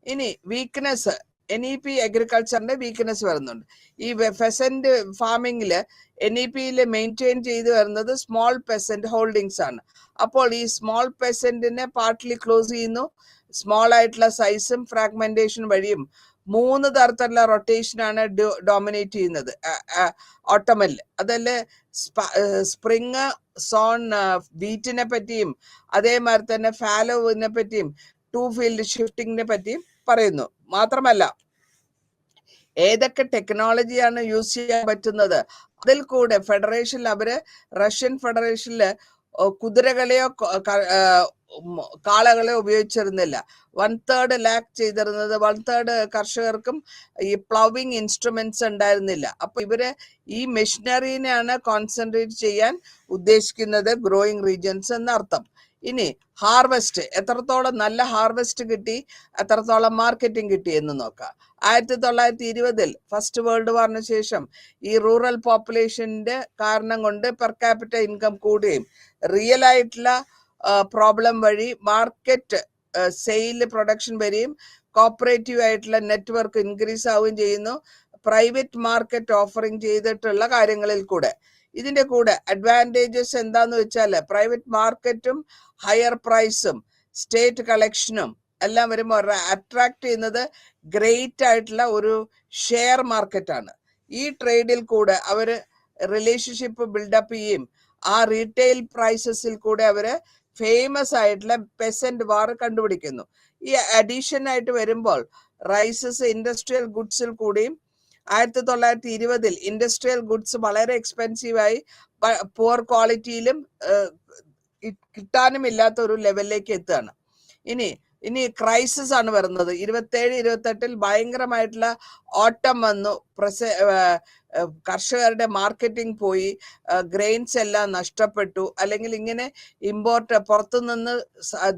ഇനി വീക്ക്നെസ്, NEP അഗ്രികൾച്ചറിന്റെ വീക്ക്നെസ് വരുന്നുണ്ട്. ഈ ഫെസന്റ് ഫാമിങ്ങില് NEPയിൽ മെയിൻറ്റെയിൻ ചെയ്തു വരുന്നത് സ്മോൾ പെസന്റ് ഹോൾഡിങ്സ് ആണ്. അപ്പോൾ ഈ സ്മോൾ പെസന്റിനെ പാർട്ട്ലി ക്ലോസ് ചെയ്യുന്നു. സ്മോൾ ആയിട്ടുള്ള സൈസും ഫ്രാഗ്മെന്റേഷൻ വഴിയും 3 തരത്തിലുള്ള റൊട്ടേഷൻ ആണ് ഡോമിനേറ്റ് ചെയ്യുന്നത് ഓട്ടമിൽ. അതല്ലേ സ്പ്രിങ് സോൺ വീറ്റിനെ പറ്റിയും അതേമാതിരി തന്നെ ഫാലോവിനെ പറ്റിയും 2 ഫീൽഡ് ഷിഫ്റ്റിങ്ങിനെ പറ്റിയും പറയുന്നു. മാത്രമല്ല ഏതൊക്കെ ടെക്നോളജിയാണ് യൂസ് ചെയ്യാൻ പറ്റുന്നത്, അതിൽ കൂടെ ഫെഡറേഷനിൽ അവര് റഷ്യൻ ഫെഡറേഷനില് കുതിരകളെയോ കാളകളെയോ ഉപയോഗിച്ചിരുന്നില്ല. 1/3 ലാക്ക് ചെയ്തിരുന്നത് 1/3 കർഷകർക്കും ഈ പ്ലവിങ് ഇൻസ്ട്രുമെന്റ്സ് ഉണ്ടായിരുന്നില്ല. അപ്പൊ ഇവര് ഈ മെഷീനറിനെയാണ് കോൺസെൻട്രേറ്റ് ചെയ്യാൻ ഉദ്ദേശിക്കുന്നത് ഗ്രോയിങ് റീജിയൻസ് എന്നർത്ഥം. ഇനി ഹാർവെസ്റ്റ്, എത്രത്തോളം നല്ല ഹാർവെസ്റ്റ് കിട്ടി, എത്രത്തോളം മാർക്കറ്റിംഗ് കിട്ടി എന്ന് നോക്കാം. 1920 ഫസ്റ്റ് വേൾഡ് വാറിന് ശേഷം ഈ റൂറൽ പോപ്പുലേഷന്റെ കാരണം കൊണ്ട് പെർ ക്യാപിറ്റ ഇൻകം കൂടുകയും റിയൽ ആയിട്ടുള്ള പ്രോബ്ലം വഴി മാർക്കറ്റ് സെയിൽ പ്രൊഡക്ഷൻ വരെയും കോപ്പറേറ്റീവ് ആയിട്ടുള്ള നെറ്റ്വർക്ക് ഇൻക്രീസ് ആവുകയും ചെയ്യുന്നു, പ്രൈവറ്റ് മാർക്കറ്റ് ഓഫറിങ് ചെയ്തിട്ടുള്ള കാര്യങ്ങളിൽ കൂടെ. ഇതിന്റെ കൂടെ അഡ്വാൻറ്റേജസ് എന്താന്ന് വെച്ചാൽ പ്രൈവറ്റ് മാർക്കറ്റും ഹയർ പ്രൈസും സ്റ്റേറ്റ് കളക്ഷനും എല്ലാം വരുമ്പോൾ അട്രാക്ട് ചെയ്യുന്നത് ഗ്രേറ്റ് ആയിട്ടുള്ള ഒരു ഷെയർ മാർക്കറ്റാണ്. ഈ ട്രേഡിൽ കൂടെ അവര് റിലേഷൻഷിപ്പ് ബിൽഡപ്പ് ചെയ്യും. ആ റീറ്റെയിൽ പ്രൈസസിൽ കൂടെ അവര് ഫേമസ് ആയിട്ടുള്ള പെസന്റ് വാർ കണ്ടുപിടിക്കുന്നു. ഈ അഡീഷൻ ആയിട്ട് വരുമ്പോൾ റൈസസ് ഇൻഡസ്ട്രിയൽ ഗുഡ്സിൽ കൂടിയും 1920 ഇൻഡസ്ട്രിയൽ ഗുഡ്സ് വളരെ എക്സ്പെൻസീവായി പുവർ ക്വാളിറ്റിയിലും കിട്ടാനും ഇല്ലാത്ത ഒരു ലെവലിലേക്ക് എത്തുകയാണ്. ഇനി ക്രൈസിസ് ആണ് വരുന്നത്. 27-28 ഭയങ്കരമായിട്ടുള്ള ഓട്ടം വന്നു. കർഷകരുടെ മാർക്കറ്റിംഗ് പോയി, ഗ്രെയിൻസ് എല്ലാം നഷ്ടപ്പെട്ടു. അല്ലെങ്കിൽ ഇങ്ങനെ ഇമ്പോർട്ട് പുറത്തുനിന്ന്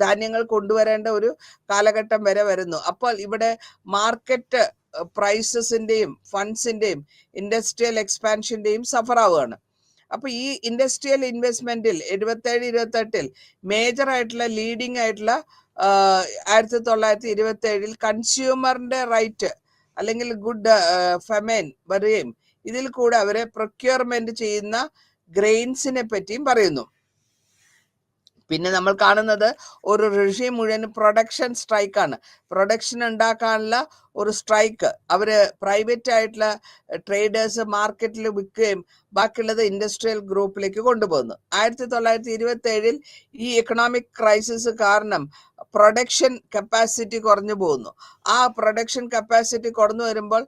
ധാന്യങ്ങൾ കൊണ്ടുവരേണ്ട ഒരു കാലഘട്ടം വരെ വരുന്നു. അപ്പോൾ ഇവിടെ മാർക്കറ്റ് പ്രൈസസിന്റെയും ഫണ്ട്സിന്റെയും ഇൻഡസ്ട്രിയൽ എക്സ്പാൻഷന്റെയും സഫർ ആവുകയാണ്. അപ്പൊ ഈ ഇൻഡസ്ട്രിയൽ ഇൻവെസ്റ്റ്മെന്റിൽ 27-28 മേജർ ആയിട്ടുള്ള ലീഡിങ് ആയിട്ടുള്ള 1927 കൺസ്യൂമറിന്റെ റൈറ്റ് അല്ലെങ്കിൽ ഗുഡ് ഫെമൈൻ വരികയും ഇതിൽ കൂടെ അവരെ പ്രൊക്യൂർമെന്റ് ചെയ്യുന്ന ഗ്രെയിൻസിനെ പറ്റിയും പറയുന്നു. പിന്നെ നമ്മൾ കാണുന്നത് ഒരു റെഷീം മുഴുവൻ പ്രൊഡക്ഷൻ സ്ട്രൈക്കാണ്. പ്രൊഡക്ഷൻ ഉണ്ടാക്കാനുള്ള ഒരു സ്ട്രൈക്ക്. അവര് പ്രൈവറ്റ് ആയിട്ടുള്ള ട്രേഡേഴ്സ് മാർക്കറ്റിൽ വിൽക്കുകയും ബാക്കിയുള്ളത് ഇൻഡസ്ട്രിയൽ ഗ്രൂപ്പിലേക്ക് കൊണ്ടുപോകുന്നു. 1927 ഈ എക്കണോമിക് ക്രൈസിസ് കാരണം പ്രൊഡക്ഷൻ കപ്പാസിറ്റി കുറഞ്ഞു പോകുന്നു. ആ പ്രൊഡക്ഷൻ കപ്പാസിറ്റി കുറഞ്ഞു വരുമ്പോൾ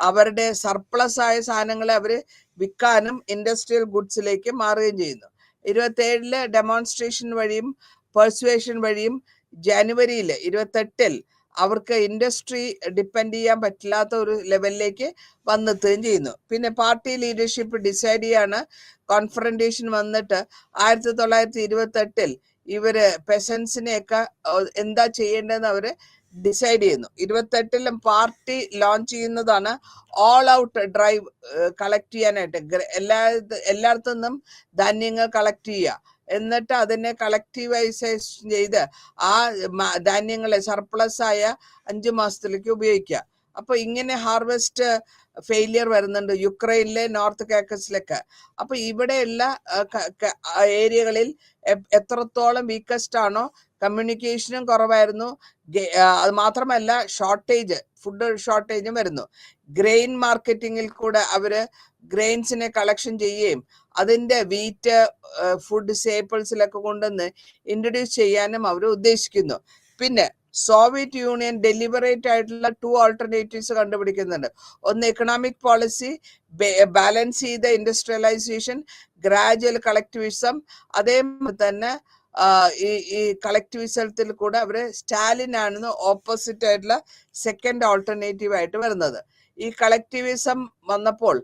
അവരുടെ സർപ്ലസ് ആയ സാധനങ്ങളെ അവര് വിൽക്കാനും ഇൻഡസ്ട്രിയൽ ഗുഡ്സിലേക്ക് മാറുകയും ചെയ്യുന്നു. 27 ഡെമോൺസ്ട്രേഷൻ വഴിയും പെർസുവേഷൻ വഴിയും ജനുവരിയിൽ 28 അവർക്ക് ഇൻഡസ്ട്രി ഡിപ്പെൻഡ് ചെയ്യാൻ പറ്റില്ലാത്ത ഒരു ലെവലിലേക്ക് വന്നെത്തുകയും ചെയ്യുന്നു. പിന്നെ പാർട്ടി ലീഡർഷിപ്പ് ഡിസൈഡ് ചെയ്യാണ്. കോൺഫറന്റേഷൻ വന്നിട്ട് 1928 ഇവര് പെസൻസിനെയൊക്കെ എന്താ ചെയ്യേണ്ടതെന്ന് അവര് ഡിസൈഡ് ചെയ്യുന്നു. 28 പാർട്ടി ലോഞ്ച് ചെയ്യുന്നതാണ് ഓൾ ഔട്ട് ഡ്രൈവ് കളക്ട് ചെയ്യാനായിട്ട്. എല്ലായിടത്തു നിന്നും ധാന്യങ്ങൾ കളക്ട് ചെയ്യുക, എന്നിട്ട് അതിനെ കളക്റ്റീവൈസേഷൻ ചെയ്ത് ആ ധാന്യങ്ങളെ സർപ്ലസ് ആയ 5 മാസത്തിലേക്ക് ഉപയോഗിക്കുക. അപ്പൊ ഇങ്ങനെ ഹാർവെസ്റ്റ് ഫെയിലിയർ വരുന്നുണ്ട് യുക്രൈനിലെ നോർത്ത് കാക്കസിലൊക്കെ. അപ്പൊ ഇവിടെയുള്ള ഏരിയകളിൽ എത്രത്തോളം വീക്കസ്റ്റ് ആണോ, കമ്മ്യൂണിക്കേഷനും കുറവായിരുന്നു. അത് മാത്രമല്ല ഷോർട്ടേജ്, ഫുഡ് ഷോർട്ടേജും വരുന്നു. ഗ്രെയിൻ മാർക്കറ്റിങ്ങിൽ കൂടെ അവര് ഗ്രെയിൻസിനെ കളക്ഷൻ ചെയ്യുകയും അതിന്റെ വീറ്റ് ഫുഡ് സേപ്പിൾസിലൊക്കെ കൊണ്ടുവന്ന് ഇൻട്രൊഡ്യൂസ് ചെയ്യാനും അവർ ഉദ്ദേശിക്കുന്നു. പിന്നെ സോവിയറ്റ് യൂണിയൻ ഡെലിബറേറ്റ് ആയിട്ടുള്ള 2 ആൾട്ടർനേറ്റീവ്സ് കണ്ടുപിടിക്കുന്നുണ്ട്. ഒന്ന് എക്കണോമിക് പോളിസി, ബാലൻസ് ചെയ്ത ഇൻഡസ്ട്രിയലൈസേഷൻ, ഗ്രാജുവൽ കളക്ടിവിസം. അതേപോലെ തന്നെ ഈ കളക്ടിവിസത്തിൽ കൂടെ അവര് സ്റ്റാലിൻ ആണെന്ന് ഓപ്പോസിറ്റ് ആയിട്ടുള്ള സെക്കൻഡ് ഓൾട്ടർനേറ്റീവ് ആയിട്ട് വരുന്നത്. ഈ കളക്ടിവിസം വന്നപ്പോൾ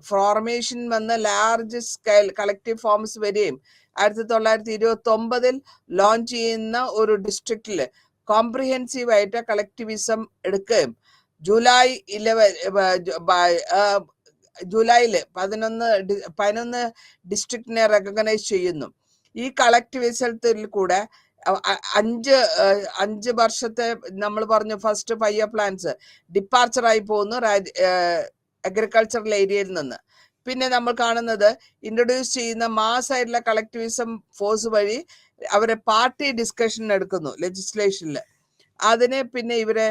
ഫോർമേഷൻ വന്ന് ലാർജ് സ്കെയിൽ കളക്റ്റീവ് ഫോംസ് വരികയും 1929 ലോഞ്ച് ചെയ്യുന്ന ഒരു ഡിസ്ട്രിക്റ്റില് കോംപ്രിഹെൻസീവ് ആയിട്ട് കളക്ടിവിസം എടുക്കുകയും ജൂലൈയില് 11 ഡിസ്ട്രിക്റ്റിനെ റെക്കഗ്നൈസ് ചെയ്യുന്നു. ഈ കളക്ടിവിസത്തിൽ കൂടെ 5 വർഷത്തെ നമ്മൾ പറഞ്ഞു ഫസ്റ്റ് 5 ഇയർ പ്ലാൻസ് ഡിപ്പാർച്ചറായി പോകുന്നു അഗ്രികൾച്ചറൽ ഏരിയയിൽ നിന്ന്. പിന്നെ നമ്മൾ കാണുന്നത് ഇൻട്രൊഡ്യൂസ് ചെയ്യുന്ന മാസ് ആയിട്ടുള്ള കളക്ടിവിസം ഫോഴ്സ് വഴി അവരെ പാർട്ടി ഡിസ്കഷൻ എടുക്കുന്നു ലെജിസ്ലേഷനിൽ. അതിനെ പിന്നെ ഇവരെ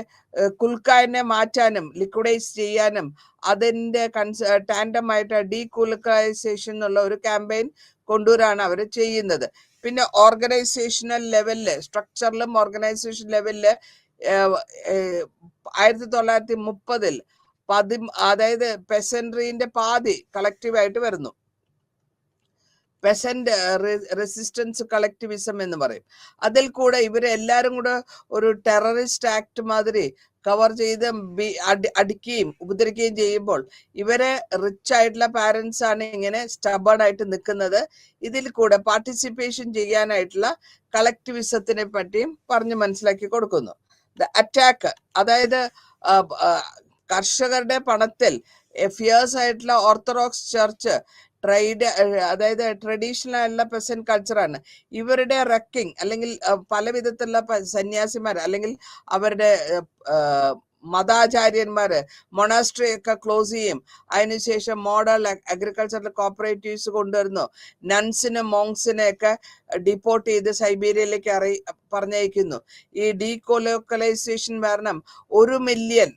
കുൽക്കായനെ മാറ്റാനും ലിക്വിഡൈസ് ചെയ്യാനും അതിന്റെ ടാൻഡമായിട്ട് ഡീകുൽക്കൈസേഷൻ എന്നുള്ള ഒരു ക്യാമ്പയിൻ കൊണ്ടുവരാണ് അവർ ചെയ്യുന്നത്. പിന്നെ ഓർഗനൈസേഷണൽ ലെവലില്, സ്ട്രക്ചറിലും ഓർഗനൈസേഷൻ ലെവലില് 1930 അതായത് പെസൻട്രീന്റെ പാതി കളക്റ്റീവായിട്ട് വരുന്നു. പെസന്റ് റെസിസ്റ്റൻസ് കളക്ടിവിസം എന്ന് പറയും. അതിൽ കൂടെ ഇവരെല്ലാരും കൂടെ ഒരു ടെററിസ്റ്റ് ആക്ട് മാതിരി കവർ ചെയ്ത് അടിക്കുകയും ഉപദ്രവിക്കുകയും ചെയ്യുമ്പോൾ ഇവരെ റിച്ച് ആയിട്ടുള്ള പാരന്റ്സ് ആണ് ഇങ്ങനെ സ്റ്റബേൺ ആയിട്ട് നിൽക്കുന്നത്. ഇതിൽ കൂടെ പാർട്ടിസിപ്പേഷൻ ചെയ്യാനായിട്ടുള്ള കളക്ടിവിസത്തിനെ പറ്റിയും പറഞ്ഞ് മനസ്സിലാക്കി കൊടുക്കുന്നു. അറ്റാക്ക്, അതായത് കർഷകരുടെ പണത്തിൽ ഫിയേഴ്സ് ആയിട്ടുള്ള ഓർത്തഡോക്സ് ചർച്ച് അതായത് ട്രഡീഷണൽ ആയിട്ടുള്ള പെസന്റ് കൾച്ചറാണ്. ഇവരുടെ റെക്കിംഗ് അല്ലെങ്കിൽ പല വിധത്തിലുള്ള സന്യാസിമാർ അല്ലെങ്കിൽ അവരുടെ മതാചാര്യന്മാര് മൊണാസ്ട്രി ഒക്കെ ക്ലോസ് ചെയ്യും. അതിനുശേഷം മോഡൽ അഗ്രികൾച്ചറൽ കോപ്പറേറ്റീവ്സ് കൊണ്ടുവരുന്നു. നൺസിനെ മോങ്സിനെ ഒക്കെ ഡിപ്പോർട്ട് ചെയ്ത് സൈബീരിയയിലേക്ക് പറഞ്ഞയക്കുന്നു. ഈ ഡീകൊലോക്കലൈസേഷൻ കാരണം 1 മില്യൺ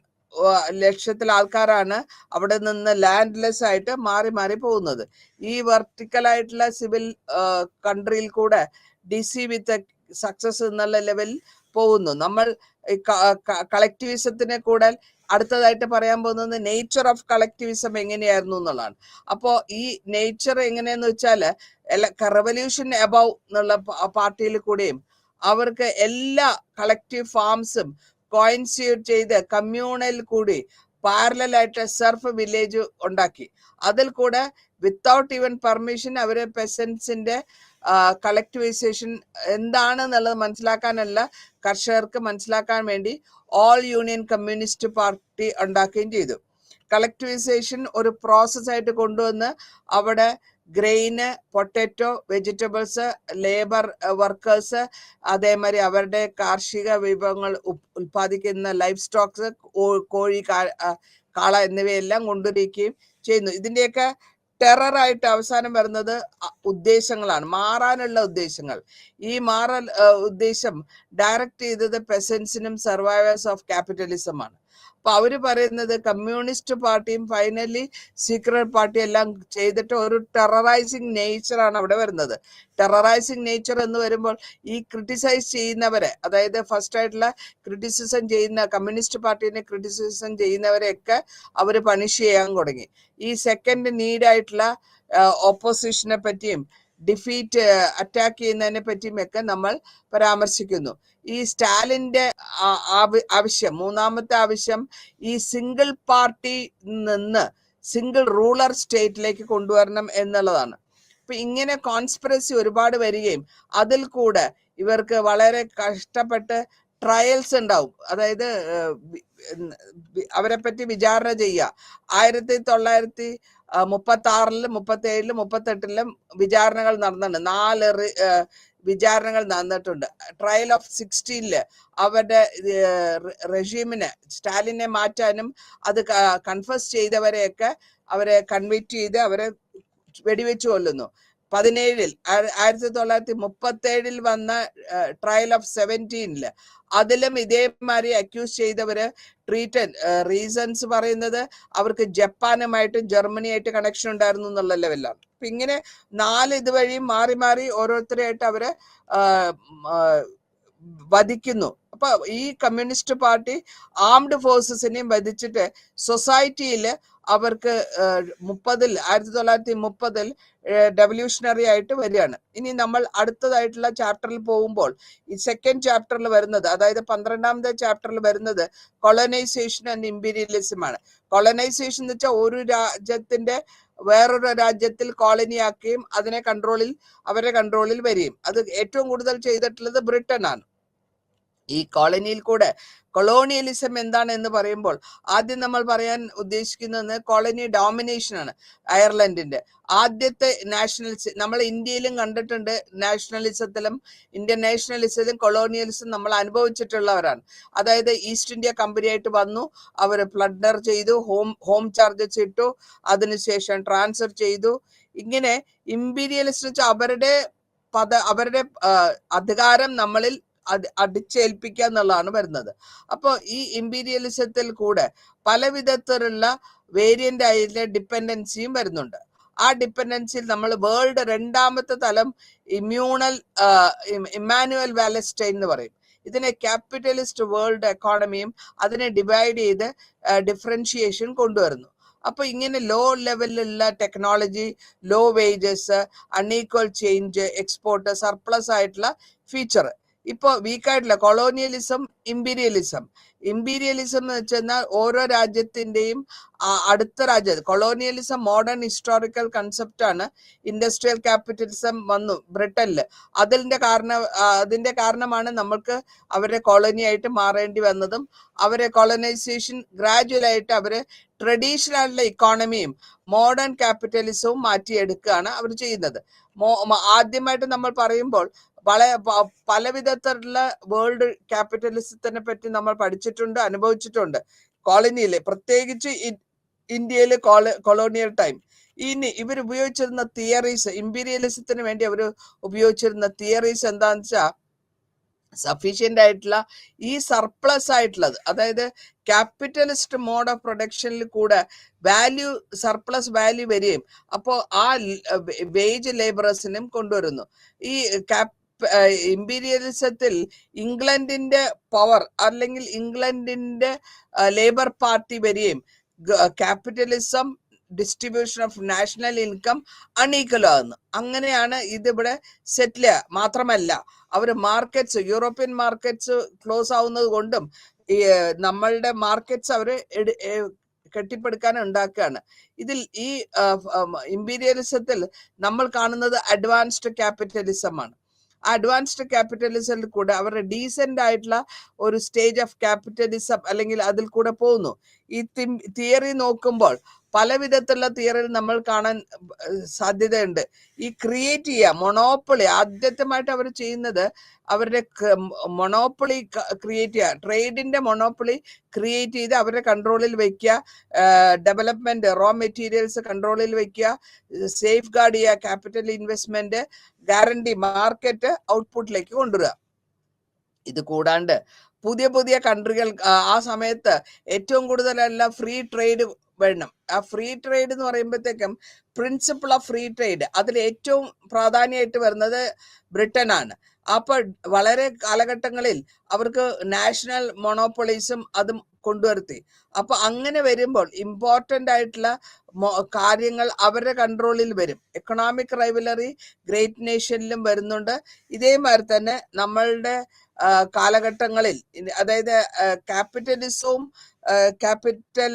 ലക്ഷത്തിൽ ആൾക്കാരാണ് അവിടെ നിന്ന് ലാൻഡ്ലെസ് ആയിട്ട് മാറി മാറി പോകുന്നത്. ഈ വെർട്ടിക്കൽ ആയിട്ടുള്ള സിവിൽ കൺട്രിയിൽ കൂടെ DC വിത്ത് സക്സസ് എന്നുള്ള ലെവലിൽ പോകുന്നു. നമ്മൾ കളക്ടിവിസത്തിനെ കൂടെ അടുത്തതായിട്ട് പറയാൻ പോകുന്നത് നേച്ചർ ഓഫ് കളക്ടിവിസം എങ്ങനെയായിരുന്നു എന്നുള്ളതാണ്. അപ്പോൾ ഈ നേച്ചർ എങ്ങനെയെന്ന് വെച്ചാല് റെവല്യൂഷൻ എബവ് എന്നുള്ള പാർട്ടിയിൽ കൂടെയും അവർക്ക് എല്ലാ കളക്റ്റീവ് ഫാംസും കോയിൻസിഡ് ചെയ്ത് കമ്മ്യൂണൽ കൂടി പാരലൽ ആയിട്ട് സർഫ് വില്ലേജ് ഉണ്ടാക്കി. അതിൽ കൂടെ വിത്തൗട്ട് ഈവൻ പെർമിഷൻ അവര് പെസൻസിന്റെ കളക്ടിവൈസേഷൻ എന്താണെന്നുള്ളത് മനസ്സിലാക്കാനല്ല, കർഷകർക്ക് മനസ്സിലാക്കാൻ വേണ്ടി ഓൾ യൂണിയൻ കമ്മ്യൂണിസ്റ്റ് പാർട്ടി ഉണ്ടാക്കുകയും ചെയ്തു. കളക്ടിവൈസേഷൻ ഒരു പ്രോസസ്സായിട്ട് കൊണ്ടുവന്ന് അവിടെ ഗ്രെയിന്, പൊട്ടറ്റോ, വെജിറ്റബിൾസ്, ലേബർ വർക്കേഴ്സ്, അതേമാതിരി അവരുടെ കാർഷിക വിഭവങ്ങൾ ഉൽപ്പാദിക്കുന്ന ലൈഫ് സ്റ്റോക്സ്, കോഴി, കാള എന്നിവയെല്ലാം കൊണ്ടുവരികയും ചെയ്യുന്നു. ഇതിൻ്റെയൊക്കെ ടെററായിട്ട് അവസാനം വരുന്നത് ഉദ്ദേശങ്ങളാണ്, മാറാനുള്ള ഉദ്ദേശങ്ങൾ. ഈ മാറൽ ഉദ്ദേശം ഡയറക്റ്റ് ചെയ്തത് പെസൻസിനും സർവൈവേഴ്സ് ഓഫ് ക്യാപിറ്റലിസം ആണ്. അപ്പൊ അവര് പറയുന്നത് കമ്മ്യൂണിസ്റ്റ് പാർട്ടിയും ഫൈനലി സീക്രട്ട് പാർട്ടി എല്ലാം ചെയ്തിട്ട് ഒരു ടെററൈസിങ് നേച്ചറാണ് അവിടെ വരുന്നത്. ടെററൈസിങ് നേച്ചർ എന്ന് വരുമ്പോൾ ഈ ക്രിട്ടിസൈസ് ചെയ്യുന്നവരെ, അതായത് ഫസ്റ്റ് ആയിട്ടുള്ള ക്രിറ്റിസിസം ചെയ്യുന്ന കമ്മ്യൂണിസ്റ്റ് പാർട്ടീനെ ക്രിറ്റിസിസം ചെയ്യുന്നവരെയൊക്കെ അവർ പണിഷ് ചെയ്യാൻ തുടങ്ങി. ഈ സെക്കൻഡ് നീഡായിട്ടുള്ള ഓപ്പോസിഷനെ പറ്റിയും ഡിഫീറ്റ് അറ്റാക്ക് ചെയ്യുന്നതിനെ പറ്റിയും ഒക്കെ നമ്മൾ പരാമർശിക്കുന്നു. ഈ സ്റ്റാലിന്റെ ആവശ്യം, മൂന്നാമത്തെ ആവശ്യം ഈ സിംഗിൾ പാർട്ടി നിന്ന് സിംഗിൾ റൂളർ സ്റ്റേറ്റിലേക്ക് കൊണ്ടുവരണം എന്നുള്ളതാണ്. അപ്പൊ ഇങ്ങനെ കോൺസ്പിറസി ഒരുപാട് വരികയും അതിൽ കൂടെ ഇവർക്ക് വളരെ കഷ്ടപ്പെട്ട് ട്രയൽസ് ഉണ്ടാവും. അതായത് അവരെ പറ്റി വിചാരണ ചെയ്യുക. 1936, 37, 38 വിചാരണകൾ നടന്നിട്ടുണ്ട്. 4 വിചാരണകൾ നടന്നിട്ടുണ്ട്. ട്രയൽ ഓഫ് 16 അവരുടെ റെഷീമിനെ, സ്റ്റാലിനെ മാറ്റാനും അത് കൺഫസ് ചെയ്തവരെയൊക്കെ അവരെ കൺവിക്ട് ചെയ്ത് അവരെ വെടിവെച്ച് കൊല്ലുന്നു. 1937 വന്ന ട്രയൽ ഓഫ് 17 അതിലും ഇതേമാതിരി അക്യൂസ് ചെയ്തവര് ട്രീറ്റഡ്. റീസൺസ് പറയുന്നത് അവർക്ക് ജപ്പാനുമായിട്ടും ജർമ്മനിയായിട്ട് കണക്ഷൻ ഉണ്ടായിരുന്നു എന്നുള്ള ലെവലാണ്. അപ്പൊ ഇങ്ങനെ 4 ഇതുവഴിയും മാറി മാറി ഓരോരുത്തരായിട്ട് അവരെ വധിക്കുന്നു. അപ്പൊ ഈ കമ്മ്യൂണിസ്റ്റ് പാർട്ടി ആംഡ് ഫോഴ്സസിനെയും വധിച്ചിട്ട് സൊസൈറ്റിയിൽ അവർക്ക് 1930 ഡെവല്യൂഷണറി ആയിട്ട് വരികയാണ്. ഇനി നമ്മൾ അടുത്തതായിട്ടുള്ള ചാപ്റ്ററിൽ പോകുമ്പോൾ ഈ സെക്കൻഡ് ചാപ്റ്ററിൽ വരുന്നത്, അതായത് 12ാമത്തെ ചാപ്റ്ററിൽ വരുന്നത് കൊളനൈസേഷൻ ആൻഡ് ഇമ്പീരിയലിസം ആണ്. കൊളനൈസേഷൻ എന്ന് വെച്ചാൽ ഒരു രാജ്യത്തിന്റെ വേറൊരു രാജ്യത്തിൽ കോളനിയാക്കുകയും അതിനെ അവരുടെ കൺട്രോളിൽ വരികയും. അത് ഏറ്റവും കൂടുതൽ ചെയ്തിട്ടുള്ളത് ബ്രിട്ടൻ ആണ്. ഈ കോളനിയിൽ കൂടെ കൊളോണിയലിസം എന്താണ് എന്ന് പറയുമ്പോൾ ആദ്യം നമ്മൾ പറയാൻ ഉദ്ദേശിക്കുന്നത് കോളനി ഡോമിനേഷൻ ആണ്. അയർലൻഡിന്റെ ആദ്യത്തെ നാഷണലിസം നമ്മൾ ഇന്ത്യയിലും കണ്ടിട്ടുണ്ട്. നാഷണലിസത്തിലും ഇന്ത്യൻ നാഷണലിസത്തിലും കൊളോണിയലിസം നമ്മൾ അനുഭവിച്ചിട്ടുള്ളവരാണ്. അതായത് ഈസ്റ്റ് ഇന്ത്യ കമ്പനിയായിട്ട് വന്നു, അവർ പ്ലണ്ടർ ചെയ്തു, ഹോം ചാർജസ് ഇട്ടു, അതിനുശേഷം ട്രാൻസ്ഫർ ചെയ്തു. ഇങ്ങനെ ഇമ്പീരിയലിസ്റ്റ് വെച്ചാൽ അവരുടെ അധികാരം നമ്മളിൽ അടിച്ചേൽപ്പിക്കുക എന്നുള്ളതാണ് വരുന്നത്. അപ്പോൾ ഈ ഇമ്പീരിയലിസത്തിൽ കൂടെ പല വിധത്തിലുള്ള വേരിയന്റ് ആയിട്ടുള്ള ഡിപ്പെൻഡൻസിയും വരുന്നുണ്ട്. ആ ഡിപ്പെൻഡൻസിയിൽ നമ്മൾ വേൾഡ് 2ാമത്തെ തലം ഇമ്മാനുവൽ വാലസ്റ്റൈൻ എന്ന് പറയും. ഇതിനെ ക്യാപിറ്റലിസ്റ്റ് വേൾഡ് എക്കോണമിയും അതിനെ ഡിവൈഡ് ചെയ്ത് ഡിഫറൻഷിയേഷൻ കൊണ്ടുവരുന്നു. അപ്പൊ ഇങ്ങനെ ലോ ലെവലിലുള്ള technology, low wages, unequal change, export, surplus ആയിട്ടുള്ള ഫീച്ചർ. ഇപ്പൊ വീക്കായിട്ടുള്ള കൊളോണിയലിസം, ഇമ്പീരിയലിസം എന്ന് വെച്ചാൽ ഓരോ രാജ്യത്തിന്റെയും അടുത്ത രാജ്യം. കൊളോണിയലിസം മോഡേൺ ഹിസ്റ്റോറിക്കൽ കൺസെപ്റ്റ് ആണ്. ഇൻഡസ്ട്രിയൽ ക്യാപിറ്റലിസം വന്നു ബ്രിട്ടനിൽ. അതിന്റെ കാരണമാണ് നമ്മൾക്ക് അവരെ കോളനി ആയിട്ട് മാറേണ്ടി വന്നതും. അവരെ കൊളനൈസേഷൻ ഗ്രാജുവലായിട്ട് അവര് ട്രഡീഷണൽ ഇക്കോണമിയും മോഡേൺ ക്യാപിറ്റലിസവും മാറ്റിയെടുക്കുകയാണ് അവർ ചെയ്യുന്നത്. ആദ്യമായിട്ട് നമ്മൾ പറയുമ്പോൾ പല വിധത്തിലുള്ള വേൾഡ് ക്യാപിറ്റലിസത്തിനെ പറ്റി നമ്മൾ പഠിച്ചിട്ടുണ്ട്, അനുഭവിച്ചിട്ടുണ്ട് കോളനിയില്, പ്രത്യേകിച്ച് ഇന്ത്യയിലെ കൊളോണിയൽ ടൈം. ഇനി ഇവർ ഉപയോഗിച്ചിരുന്ന തിയറീസ്, ഇമ്പീരിയലിസത്തിന് വേണ്ടി അവർ ഉപയോഗിച്ചിരുന്ന തിയറീസ് എന്താന്ന് വെച്ചാൽ സഫീഷ്യന്റ് ആയിട്ടുള്ള ഈ സർപ്ലസ് ആയിട്ടുള്ളത്, അതായത് ക്യാപിറ്റലിസ്റ്റ് മോഡ് ഓഫ് പ്രൊഡക്ഷനിൽ കൂടെ സർപ്ലസ് വാല്യൂ വരികയും അപ്പോൾ ആ വേജ് ലേബറേഴ്സിനും കൊണ്ടുവരുന്നു. ഈ ഇമ്പീരിയലിസത്തിൽ ഇംഗ്ലണ്ടിന്റെ പവർ അല്ലെങ്കിൽ ഇംഗ്ലണ്ടിന്റെ ലേബർ പാർട്ടി വരികയും capitalism distribution of national income unequal ആകുന്നു. അങ്ങനെയാണ് ഇതിവിടെ സെറ്റിൽ. മാത്രമല്ല അവർ മാർക്കറ്റ്സ്, യൂറോപ്യൻ മാർക്കറ്റ്സ് ക്ലോസ് ആവുന്നത് കൊണ്ടും ഈ നമ്മളുടെ മാർക്കറ്റ്സ് അവർ കെട്ടിപ്പടുക്കാൻ ഉണ്ടാക്കുകയാണ്. ഇതിൽ ഈ ഇമ്പീരിയലിസത്തിൽ നമ്മൾ കാണുന്നത് അഡ്വാൻസ്ഡ് ക്യാപിറ്റലിസം ആണ്. അഡ്വാൻസ്ഡ് ക്യാപിറ്റലിസത്തിൽ കൂടെ അവരുടെ ഡീസെന്റ് ആയിട്ടുള്ള ഒരു സ്റ്റേജ് ഓഫ് ക്യാപിറ്റലിസം അല്ലെങ്കിൽ അതിൽ കൂടെ പോകുന്നു. ഈ തിയറി നോക്കുമ്പോൾ പല വിധത്തിലുള്ള തിയറിയിൽ നമ്മൾ കാണാൻ സാധ്യതയുണ്ട്. ഈ ക്രിയേറ്റ് ചെയ്യുക മൊണോപ്പൊളി, ആദ്യമായിട്ട് അവർ ചെയ്യുന്നത് അവരുടെ മൊണോപ്പൊളി ക്രിയേറ്റ് ചെയ്യുക, ട്രേഡിന്റെ മൊണോപ്പൊളി ക്രിയേറ്റ് ചെയ്ത് അവരുടെ കൺട്രോളിൽ വെക്കുക, ഡെവലപ്മെന്റ് റോ മെറ്റീരിയൽസ് കൺട്രോളിൽ വെക്കുക, സേഫ് ഗാർഡ് ചെയ്യുക, ക്യാപിറ്റൽ ഇൻവെസ്റ്റ്മെന്റ് ഗ്യാരണ്ടി, മാർക്കറ്റ് ഔട്ട്പുട്ടിലേക്ക് കൊണ്ടുവരിക. ഇത് കൂടാണ്ട് പുതിയ പുതിയ കൺട്രികൾ ആ സമയത്ത് ഏറ്റവും കൂടുതലെല്ലാം ഫ്രീ ട്രേഡ് വേണം. ആ ഫ്രീ ട്രേഡ് എന്ന് പറയുമ്പോഴത്തേക്കും പ്രിൻസിപ്പിൾ ഓഫ് ഫ്രീ ട്രേഡ് അതിൽ ഏറ്റവും പ്രാധാന്യമായിട്ട് വരുന്നത് ബ്രിട്ടനാണ്. അപ്പൊ വളരെ കാലഘട്ടങ്ങളിൽ അവർക്ക് നാഷണൽ മൊണോപ്പൊളീസും അതും കൊണ്ടുവരുത്തി. അപ്പൊ അങ്ങനെ വരുമ്പോൾ ഇമ്പോർട്ടൻ്റ് ആയിട്ടുള്ള കാര്യങ്ങൾ അവരുടെ കൺട്രോളിൽ വരും. എക്കണോമിക് റൈവലറി ഗ്രേറ്റ് നേഷനിലും വരുന്നുണ്ട്. ഇതേമാതിരി തന്നെ നമ്മളുടെ കാലഘട്ടങ്ങളിൽ, അതായത് ക്യാപിറ്റലിസവും ക്യാപിറ്റൽ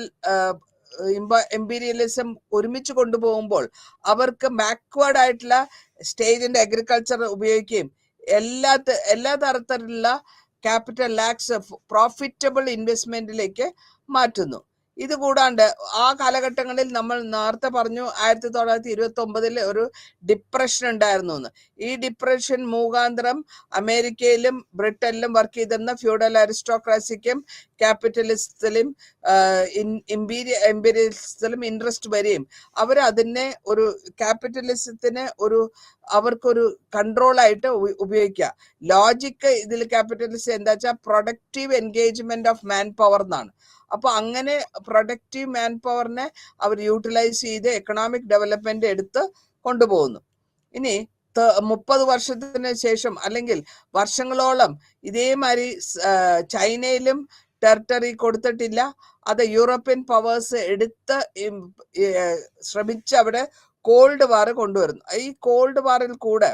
എംപീരിയലിസം ഒരുമിച്ച് കൊണ്ടുപോകുമ്പോൾ അവർക്ക് ബാക്ക്വേർഡ് ആയിട്ടുള്ള സ്റ്റേജിന്റെ അഗ്രികൾച്ചർ ഉപയോഗിക്കുകയും എല്ലാ തരത്തിലുള്ള ക്യാപിറ്റൽ ലാക്സ് പ്രോഫിറ്റബിൾ ഇൻവെസ്റ്റ്മെന്റിലേക്ക് മാറ്റുന്നു. ഇത് കൂടാണ്ട് ആ കാലഘട്ടങ്ങളിൽ നമ്മൾ നേരത്തെ പറഞ്ഞു 1929 ഒരു ഡിപ്രഷൻ ഉണ്ടായിരുന്നു എന്ന്. ഈ ഡിപ്രഷൻ മുഖാന്തരം അമേരിക്കയിലും ബ്രിട്ടനിലും വർക്ക് ചെയ്തിരുന്ന ഫ്യൂഡൽ അരിസ്റ്റോക്രാസിക്കും ക്യാപിറ്റലിസത്തിലും എംപീരിയലിസത്തിലും ഇൻട്രസ്റ്റ് വരികയും അവർ അതിനെ ഒരു ക്യാപിറ്റലിസത്തിന് അവർക്കൊരു കൺട്രോളായിട്ട് ഉപയോഗിക്കുക. ലോജിക്ക് ഇതിൽ ക്യാപിറ്റലിസം എന്താ വെച്ചാൽ productive engagement of man power എന്നാണ്. അപ്പൊ അങ്ങനെ പ്രൊഡക്റ്റീവ് മാൻ പവറിനെ അവർ യൂട്ടിലൈസ് ചെയ്ത് എക്കണോമിക് ഡെവലപ്മെന്റ് എടുത്ത് കൊണ്ടുപോകുന്നു. ഇനി 30 വർഷത്തിന് ശേഷം അല്ലെങ്കിൽ വർഷങ്ങളോളം ഇതേമാതിരി ചൈനയിലും ടെറിട്ടറി കൊടുത്തിട്ടില്ല. അത് യൂറോപ്യൻ പവേഴ്സ് എടുത്ത് ശ്രമിച്ച് അവിടെ കോൾഡ് വാർ കൊണ്ടുവരുന്നു. ഈ കോൾഡ് വാറിൽ കൂടെ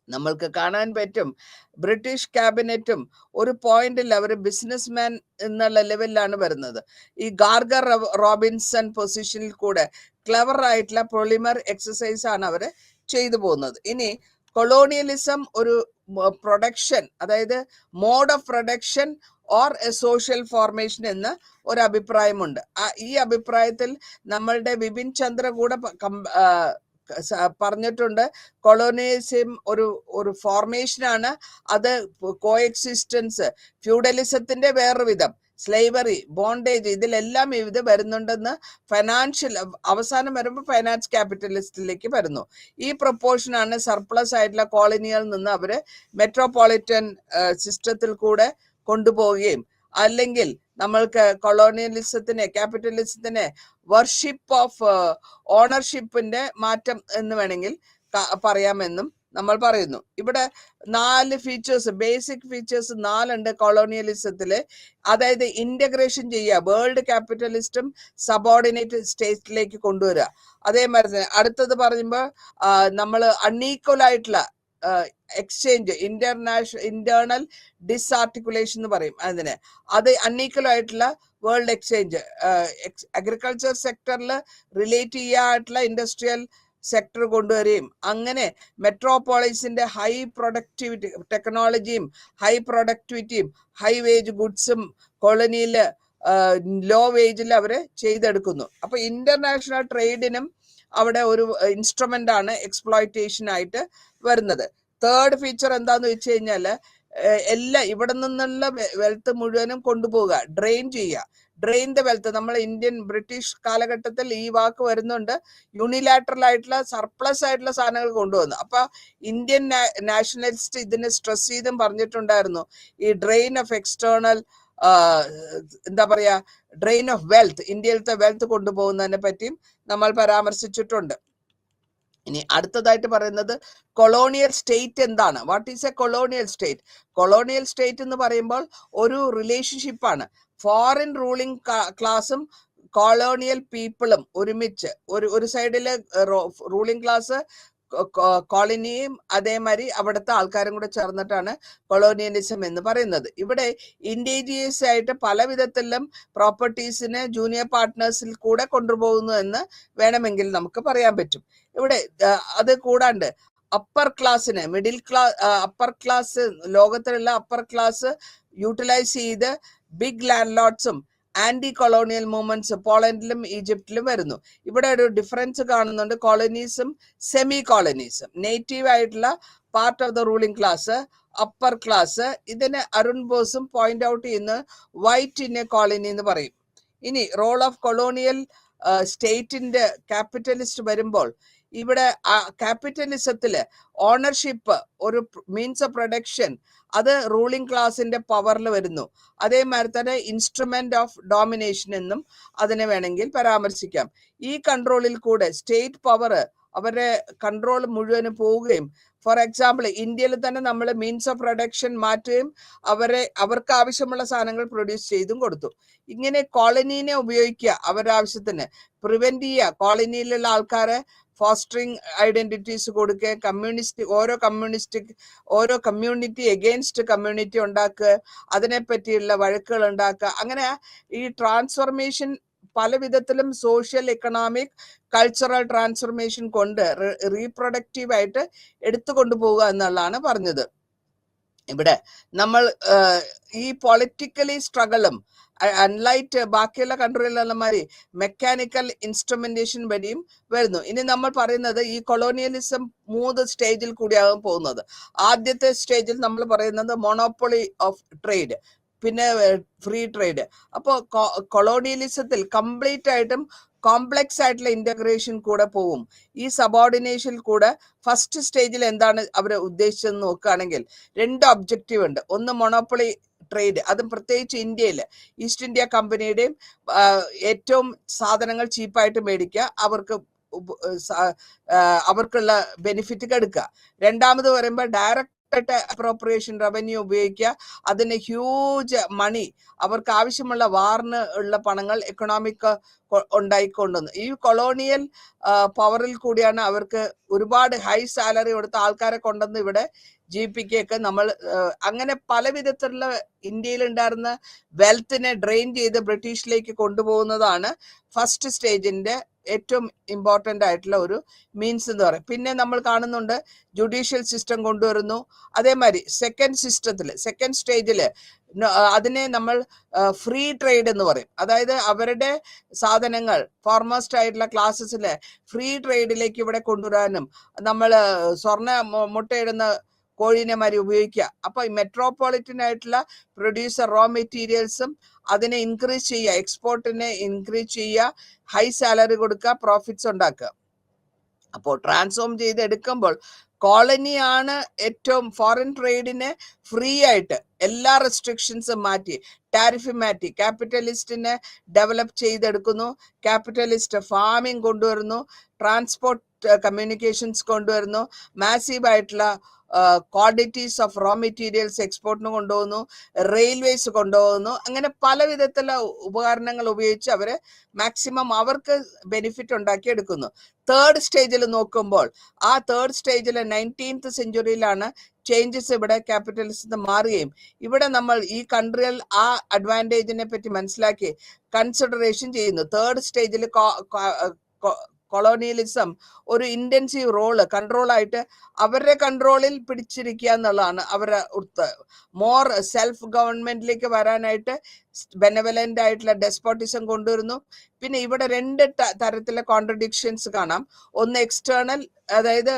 നമ്മൾക്ക് കാണാൻ പറ്റും ബ്രിട്ടീഷ് ക്യാബിനറ്റും ഒരു പോയിന്റിൽ അവർ ബിസിനസ്മാൻ എന്നുള്ള ലെവലിലാണ് വരുന്നത്. ഈ ഗാർഗർ റോബിൻസൺ പൊസിഷനിൽ കൂടെ ക്ലെവർ ആയിട്ടുള്ള പൊളിമർ എക്സസൈസ് ആണ് അവർ ചെയ്തു പോകുന്നത്. ഇനി കൊളോണിയലിസം ഒരു പ്രൊഡക്ഷൻ, അതായത് mode of production or a social formation എന്ന ഒരു അഭിപ്രായമുണ്ട്. ഈ അഭിപ്രായത്തിൽ നമ്മളുടെ വിപിൻ ചന്ദ്ര കൂടെ പറഞ്ഞിട്ടുണ്ട്. കൊളോണിയലിസം ഒരു ഫോർമേഷനാണ്, അത് കോഎക്സിസ്റ്റൻസ്, ഫ്യൂഡലിസത്തിന്റെ വേറൊരു വിധം, സ്ലേവറി, ബോണ്ടേജ്, ഇതിലെല്ലാം ഇത് വരുന്നുണ്ടെന്ന്. ഫൈനാൻഷ്യൽ അവസാനം വരുമ്പോൾ ഫൈനാൻസ് ക്യാപിറ്റലിസ്റ്റിലേക്ക് വരുന്നു. ഈ പ്രൊപ്പോർഷനാണ് സർപ്ലസ് ആയിട്ടുള്ള കോളനികളിൽ നിന്ന് അവര് മെട്രോപൊളിറ്റൻ സിസ്റ്റത്തിൽ കൂടെ കൊണ്ടുപോവുകയും, അല്ലെങ്കിൽ നമ്മൾക്ക് കൊളോണിയലിസത്തിനെ ക്യാപിറ്റലിസത്തിനെ വർഷിപ്പ് ഓഫ് ഓണർഷിപ്പിന്റെ മാറ്റം എന്ന് വേണമെങ്കിൽ പറയാമെന്നും നമ്മൾ പറയുന്നു. ഇവിടെ 4 ഫീച്ചേഴ്സ്, ബേസിക് ഫീച്ചേഴ്സ് 4 ഉണ്ട് കൊളോണിയലിസത്തില്. അതായത് ഇന്റഗ്രേഷൻ ചെയ്യുക, വേൾഡ് ക്യാപിറ്റലിസ്റ്റും സബോർഡിനേറ്റ് സ്റ്റേറ്റിലേക്ക് കൊണ്ടുവരിക. അതേമാതിരി അടുത്തത് പറയുമ്പോൾ നമ്മൾ അൺഈക്വൽ ആയിട്ടുള്ള എക്സ്ചേഞ്ച്, ഇന്റേണൽ ഡിസ്ആർട്ടിക്കുലേഷൻ എന്ന് പറയും അതിന്. അത് അൺഈക്വൽ ആയിട്ടുള്ള വേൾഡ് എക്സ്ചേഞ്ച്, അഗ്രികൾച്ചർ സെക്ടറിൽ റിലേറ്റ് ചെയ്യായിട്ടുള്ള ഇൻഡസ്ട്രിയൽ സെക്ടർ കൊണ്ടുവരികയും, അങ്ങനെ മെട്രോപോളിസിന്റെ ഹൈ പ്രൊഡക്ടിവിറ്റി ടെക്നോളജിയും ഹൈ പ്രൊഡക്ടിവിറ്റിയും ഹൈ വേജ് ഗുഡ്സും കോളനിയില് ലോ വേജിൽ അവര് ചെയ്തെടുക്കുന്നു. അപ്പൊ ഇന്റർനാഷണൽ ട്രേഡിനും അവിടെ ഒരു ഇൻസ്ട്രുമെന്റ് ആണ് എക്സ്പ്ലോയിറ്റേഷൻ ആയിട്ട് വരുന്നത്. തേർഡ് ഫീച്ചർ എന്താന്ന് വെച്ച് കഴിഞ്ഞാല് എല്ലാം ഇവിടെ നിന്നുള്ള വെൽത്ത് മുഴുവനും കൊണ്ടുപോവുക, ഡ്രെയിൻ ചെയ്യുക. ഡ്രെയിൻ ദ വെൽത്ത്, നമ്മൾ ബ്രിട്ടീഷ് കാലഘട്ടത്തിൽ ഈ വാക്ക് വരുന്നുണ്ട്. യൂണിലാറ്ററൽ ആയിട്ടുള്ള സർപ്ലസ് ആയിട്ടുള്ള സാധനങ്ങൾ കൊണ്ടുവന്നു. അപ്പൊ ഇന്ത്യൻ നാഷണലിസ്റ്റ് ഇതിനെ സ്ട്രെസ് ചെയ്തും പറഞ്ഞിട്ടുണ്ടായിരുന്നു, ഈ ഡ്രെയിൻ ഓഫ് എക്സ്റ്റേണൽ എന്താ പറയാ ഡ്രെയിൻ ഓഫ് വെൽത്ത്, ഇന്ത്യയിലത്തെ വെൽത്ത് കൊണ്ടുപോകുന്നതിനെ പറ്റിയും നമ്മൾ പരാമർശിച്ചിട്ടുണ്ട്. ഇനി അടുത്തതായിട്ട് പറയുന്നത് കൊളോണിയൽ സ്റ്റേറ്റ് എന്താണ്? What is A colonial state? Colonial state എന്ന് പറയുമ്പോൾ ഒരു റിലേഷൻഷിപ്പാണ്. ഫോറിൻ റൂളിംഗ് ക്ലാസും കൊളോണിയൽ പീപ്പിളും ഒരുമിച്ച്, ഒരു സൈഡില് റൂളിംഗ് ക്ലാസ് കോളനിയും അതേമാതിരി അവിടുത്തെ ആൾക്കാരും കൂടെ ചേർന്നിട്ടാണ് കൊളോണിയലിസം എന്ന് പറയുന്നത്. ഇവിടെ ഇൻഡിജിയസ് ആയിട്ട് പല വിധത്തിലും പ്രോപ്പർട്ടീസിനെ ജൂനിയർ പാർട്ട്നേഴ്സിൽ കൂടെ കൊണ്ടുപോകുന്നു എന്ന് വേണമെങ്കിൽ നമുക്ക് പറയാൻ പറ്റും. ഇവിടെ അത് കൂടാണ്ട് അപ്പർ ക്ലാസ്സിന്, മിഡിൽ ക്ലാസ്, അപ്പർ ക്ലാസ്, ലോകത്തിലുള്ള അപ്പർ ക്ലാസ് യൂട്ടിലൈസ് ചെയ്ത് ബിഗ് ലാൻഡ് ലോഡ്സും ആന്റി കൊളോണിയൽ മൂവ്മെന്റ്സ് പോളണ്ടിലും ഈജിപ്തിലും വരുന്നു. ഇവിടെ ഒരു ഡിഫറൻസ് കാണുന്നുണ്ട്. കോളനീസും സെമി കോളനീസും. നേറ്റീവ് ആയിട്ടുള്ള part of the ruling class, upper class. ഇതിന് അരുൺ ബോസും പോയിന്റ് ഔട്ട് ചെയ്യുന്ന വൈറ്റ് ഇൻ എ കോളനി എന്ന് പറയും. ഇനി റോൾ ഓഫ് കൊളോണിയൽ സ്റ്റേറ്റിന്റെ ക്യാപിറ്റലിസ്റ്റ് വരുമ്പോൾ ഇവിടെ ക്യാപിറ്റലിസത്തില് ഓണർഷിപ്പ് ഒരു മീൻസ് ഓഫ് പ്രൊഡക്ഷൻ അത് റൂളിംഗ് ക്ലാസിന്റെ പവറിൽ വരുന്നു. അതേമാതിരി തന്നെ ഇൻസ്ട്രുമെന്റ് ഓഫ് ഡോമിനേഷൻ എന്നും അതിനെ വേണമെങ്കിൽ പരാമർശിക്കാം. ഈ കൺട്രോളിൽ കൂടെ സ്റ്റേറ്റ് പവർ അവരുടെ കൺട്രോൾ മുഴുവനും പോവുകയും, ഫോർ എക്സാമ്പിൾ ഇന്ത്യയിൽ തന്നെ നമ്മൾ മീൻസ് ഓഫ് പ്രൊഡക്ഷൻ മാറ്റുകയും അവർക്ക് ആവശ്യമുള്ള സാധനങ്ങൾ പ്രൊഡ്യൂസ് ചെയ്തും കൊടുത്തു. ഇങ്ങനെ കോളനീനെ ഉപയോഗിക്കുക അവരുടെ ആവശ്യത്തിന്, പ്രിവെന്റ് ചെയ്യുക, കോളനിയിലുള്ള ആൾക്കാരെ ഫോസ്റ്ററിങ് ഐഡന്റിറ്റീസ് കൊടുക്കുക, ഓരോ കമ്മ്യൂണിറ്റി എഗെയിൻസ്റ്റ് കമ്മ്യൂണിറ്റി ഉണ്ടാക്കുക, അതിനെപ്പറ്റിയുള്ള വഴക്കുകൾ ഉണ്ടാക്കുക. അങ്ങനെ ഈ ട്രാൻസ്ഫോർമേഷൻ പല വിധത്തിലും സോഷ്യൽ, എക്കണോമിക്, കൾച്ചറൽ ട്രാൻസ്ഫോർമേഷൻ കൊണ്ട് റീപ്രൊഡക്റ്റീവ് ആയിട്ട് എടുത്തു കൊണ്ടുപോവുക എന്നുള്ളതാണ് പറഞ്ഞത്. ഇവിടെ നമ്മൾ ഈ പൊളിറ്റിക്കലി സ്ട്രഗിളും അൺലൈറ്റ് ബാക്കിയുള്ള കൺട്രിയിലുള്ള മാതിരി മെക്കാനിക്കൽ ഇൻസ്ട്രുമെന്റേഷൻ വഴിയും വരുന്നു. ഇനി നമ്മൾ പറയുന്നത് ഈ കൊളോണിയലിസം 3 സ്റ്റേജിൽ കൂടിയാകും പോകുന്നത്. ആദ്യത്തെ സ്റ്റേജിൽ നമ്മൾ പറയുന്നത് മോണോപ്പൊളി ഓഫ് ട്രേഡ്, പിന്നെ ഫ്രീ ട്രേഡ്. അപ്പോൾ കൊളോണിയലിസത്തിൽ കംപ്ലീറ്റ് ആയിട്ടും കോംപ്ലക്സ് ആയിട്ടുള്ള ഇന്റഗ്രേഷൻ കൂടെ പോവും. ഈ സബോർഡിനേഷൻ കൂടെ ഫസ്റ്റ് സ്റ്റേജിൽ എന്താണ് അവർ ഉദ്ദേശിച്ചതെന്ന് നോക്കുകയാണെങ്കിൽ 2 ഒബ്ജക്റ്റീവ് ഉണ്ട്. ഒന്ന് മൊണോപ്പൊളി ട്രേഡ്, അതും പ്രത്യേകിച്ച് ഇന്ത്യയിൽ ഈസ്റ്റ് ഇന്ത്യ കമ്പനിയുടെയും ഏറ്റവും സാധനങ്ങൾ ചീപ്പായിട്ട് മേടിക്കുക, അവർക്കുള്ള ബെനിഫിറ്റ് എടുക്കുക. രണ്ടാമത് പറയുമ്പോൾ ഡയറക്റ്റ് അപ്രോപ്രിയേഷൻ റവന്യൂ ഉപയോഗിക്കുക, അതിന് ഹ്യൂജ് മണി, അവർക്ക് ആവശ്യമുള്ള വാറിന് ഉള്ള പണങ്ങൾ എക്കണോമിക് ഉണ്ടായിക്കൊണ്ടുവന്നു. ഈ കൊളോണിയൽ പവറിൽ കൂടിയാണ് അവർക്ക് ഒരുപാട് ഹൈ സാലറി കൊടുത്ത ആൾക്കാരെ കൊണ്ടുവന്ന് ഇവിടെ ജീവിപ്പിക്കുകയൊക്കെ നമ്മൾ അങ്ങനെ പല വിധത്തിലുള്ള ഇന്ത്യയിൽ ഉണ്ടായിരുന്ന വെൽത്തിനെ ഡ്രെയിൻ ചെയ്ത് ബ്രിട്ടീഷിലേക്ക് കൊണ്ടുപോകുന്നതാണ് ഫസ്റ്റ് സ്റ്റേജിന്റെ ഏറ്റവും ഇമ്പോർട്ടൻ്റ് ആയിട്ടുള്ള ഒരു മീൻസ് എന്ന് പറയും. പിന്നെ നമ്മൾ കാണുന്നുണ്ട് ജുഡീഷ്യൽ സിസ്റ്റം കൊണ്ടുവരുന്നു. അതേമാതിരി സെക്കൻഡ് സ്റ്റേജിൽ അതിനെ നമ്മൾ ഫ്രീ ട്രേഡ് എന്ന് പറയും. അതായത് അവരുടെ സാധനങ്ങൾ ഫോർമോസ്റ്റ് ആയിട്ടുള്ള ക്ലാസ്സസിലെ ഫ്രീ ട്രേഡിലേക്ക് ഇവിടെ കൊണ്ടുവരാനും, നമ്മൾ സ്വർണ്ണ മുട്ടയിടുന്ന കോഴീനെ മാതിരി ഉപയോഗിക്കുക. അപ്പൊ ഈ മെട്രോപൊളിറ്റൻ ആയിട്ടുള്ള പ്രൊഡ്യൂസർ റോ മെറ്റീരിയൽസും അതിനെ ഇൻക്രീസ് ചെയ്യുക, എക്സ്പോർട്ടിനെ ഇൻക്രീസ് ചെയ്യുക, ഹൈ സാലറി കൊടുക്കുക, പ്രോഫിറ്റ്സ് ഉണ്ടാക്കുക. അപ്പോൾ ട്രാൻസ്ഫോം ചെയ്ത് എടുക്കുമ്പോൾ കോളനിയാണ് ഏറ്റവും ഫോറിൻ ട്രേഡിനെ ഫ്രീ ആയിട്ട് എല്ലാ റെസ്ട്രിക്ഷൻസും മാറ്റി, ടാരിഫ് മാറ്റി ക്യാപിറ്റലിസ്റ്റിനെ ഡെവലപ്പ് ചെയ്തെടുക്കുന്നു. ക്യാപിറ്റലിസ്റ്റ് ഫാമിംഗ് കൊണ്ടുവരുന്നു, ട്രാൻസ്പോർട്ട് കമ്മ്യൂണിക്കേഷൻസ് കൊണ്ടുവരുന്നു, മാസീവ് ആയിട്ടുള്ള ക്വാണ്ടിറ്റീസ് ഓഫ് റോ മെറ്റീരിയൽസ് എക്സ്പോർട്ടിന് കൊണ്ടുപോകുന്നു, റെയിൽവേസ് കൊണ്ടുപോകുന്നു. അങ്ങനെ പല വിധത്തിലുള്ള ഉപകരണങ്ങൾ ഉപയോഗിച്ച് അവര് മാക്സിമം അവർക്ക് ബെനിഫിറ്റ് ഉണ്ടാക്കി എടുക്കുന്നു. തേർഡ് സ്റ്റേജിൽ നോക്കുമ്പോൾ ആ തേർഡ് സ്റ്റേജിൽ 19th സെഞ്ചുറിയിലാണ് ചേഞ്ചസ് ഇവിടെ ക്യാപിറ്റലിസത്തിന് മാറുകയും ഇവിടെ നമ്മൾ ഈ കൺട്രിയിൽ ആ അഡ്വാൻറ്റേജിനെ പറ്റി മനസ്സിലാക്കി കൺസിഡറേഷൻ ചെയ്യുന്നു. തേർഡ് സ്റ്റേജിൽ കൊളോണിയലിസം ഒരു ഇന്റൻസീവ് റോള് കൺട്രോളായിട്ട് അവരുടെ കൺട്രോളിൽ പിടിച്ചിരിക്കുക എന്നുള്ളതാണ് അവരുടെ മോർ സെൽഫ് ഗവൺമെന്റിലേക്ക് വരാനായിട്ട് ബെനവലന്റ് ആയിട്ടുള്ള ഡെസ്പോട്ടിസം കൊണ്ടുവരുന്നു. പിന്നെ ഇവിടെ 2 തരത്തിലെ കോൺട്രഡിക്ഷൻസ് കാണാം. ഒന്ന് എക്സ്റ്റേണൽ, അതായത്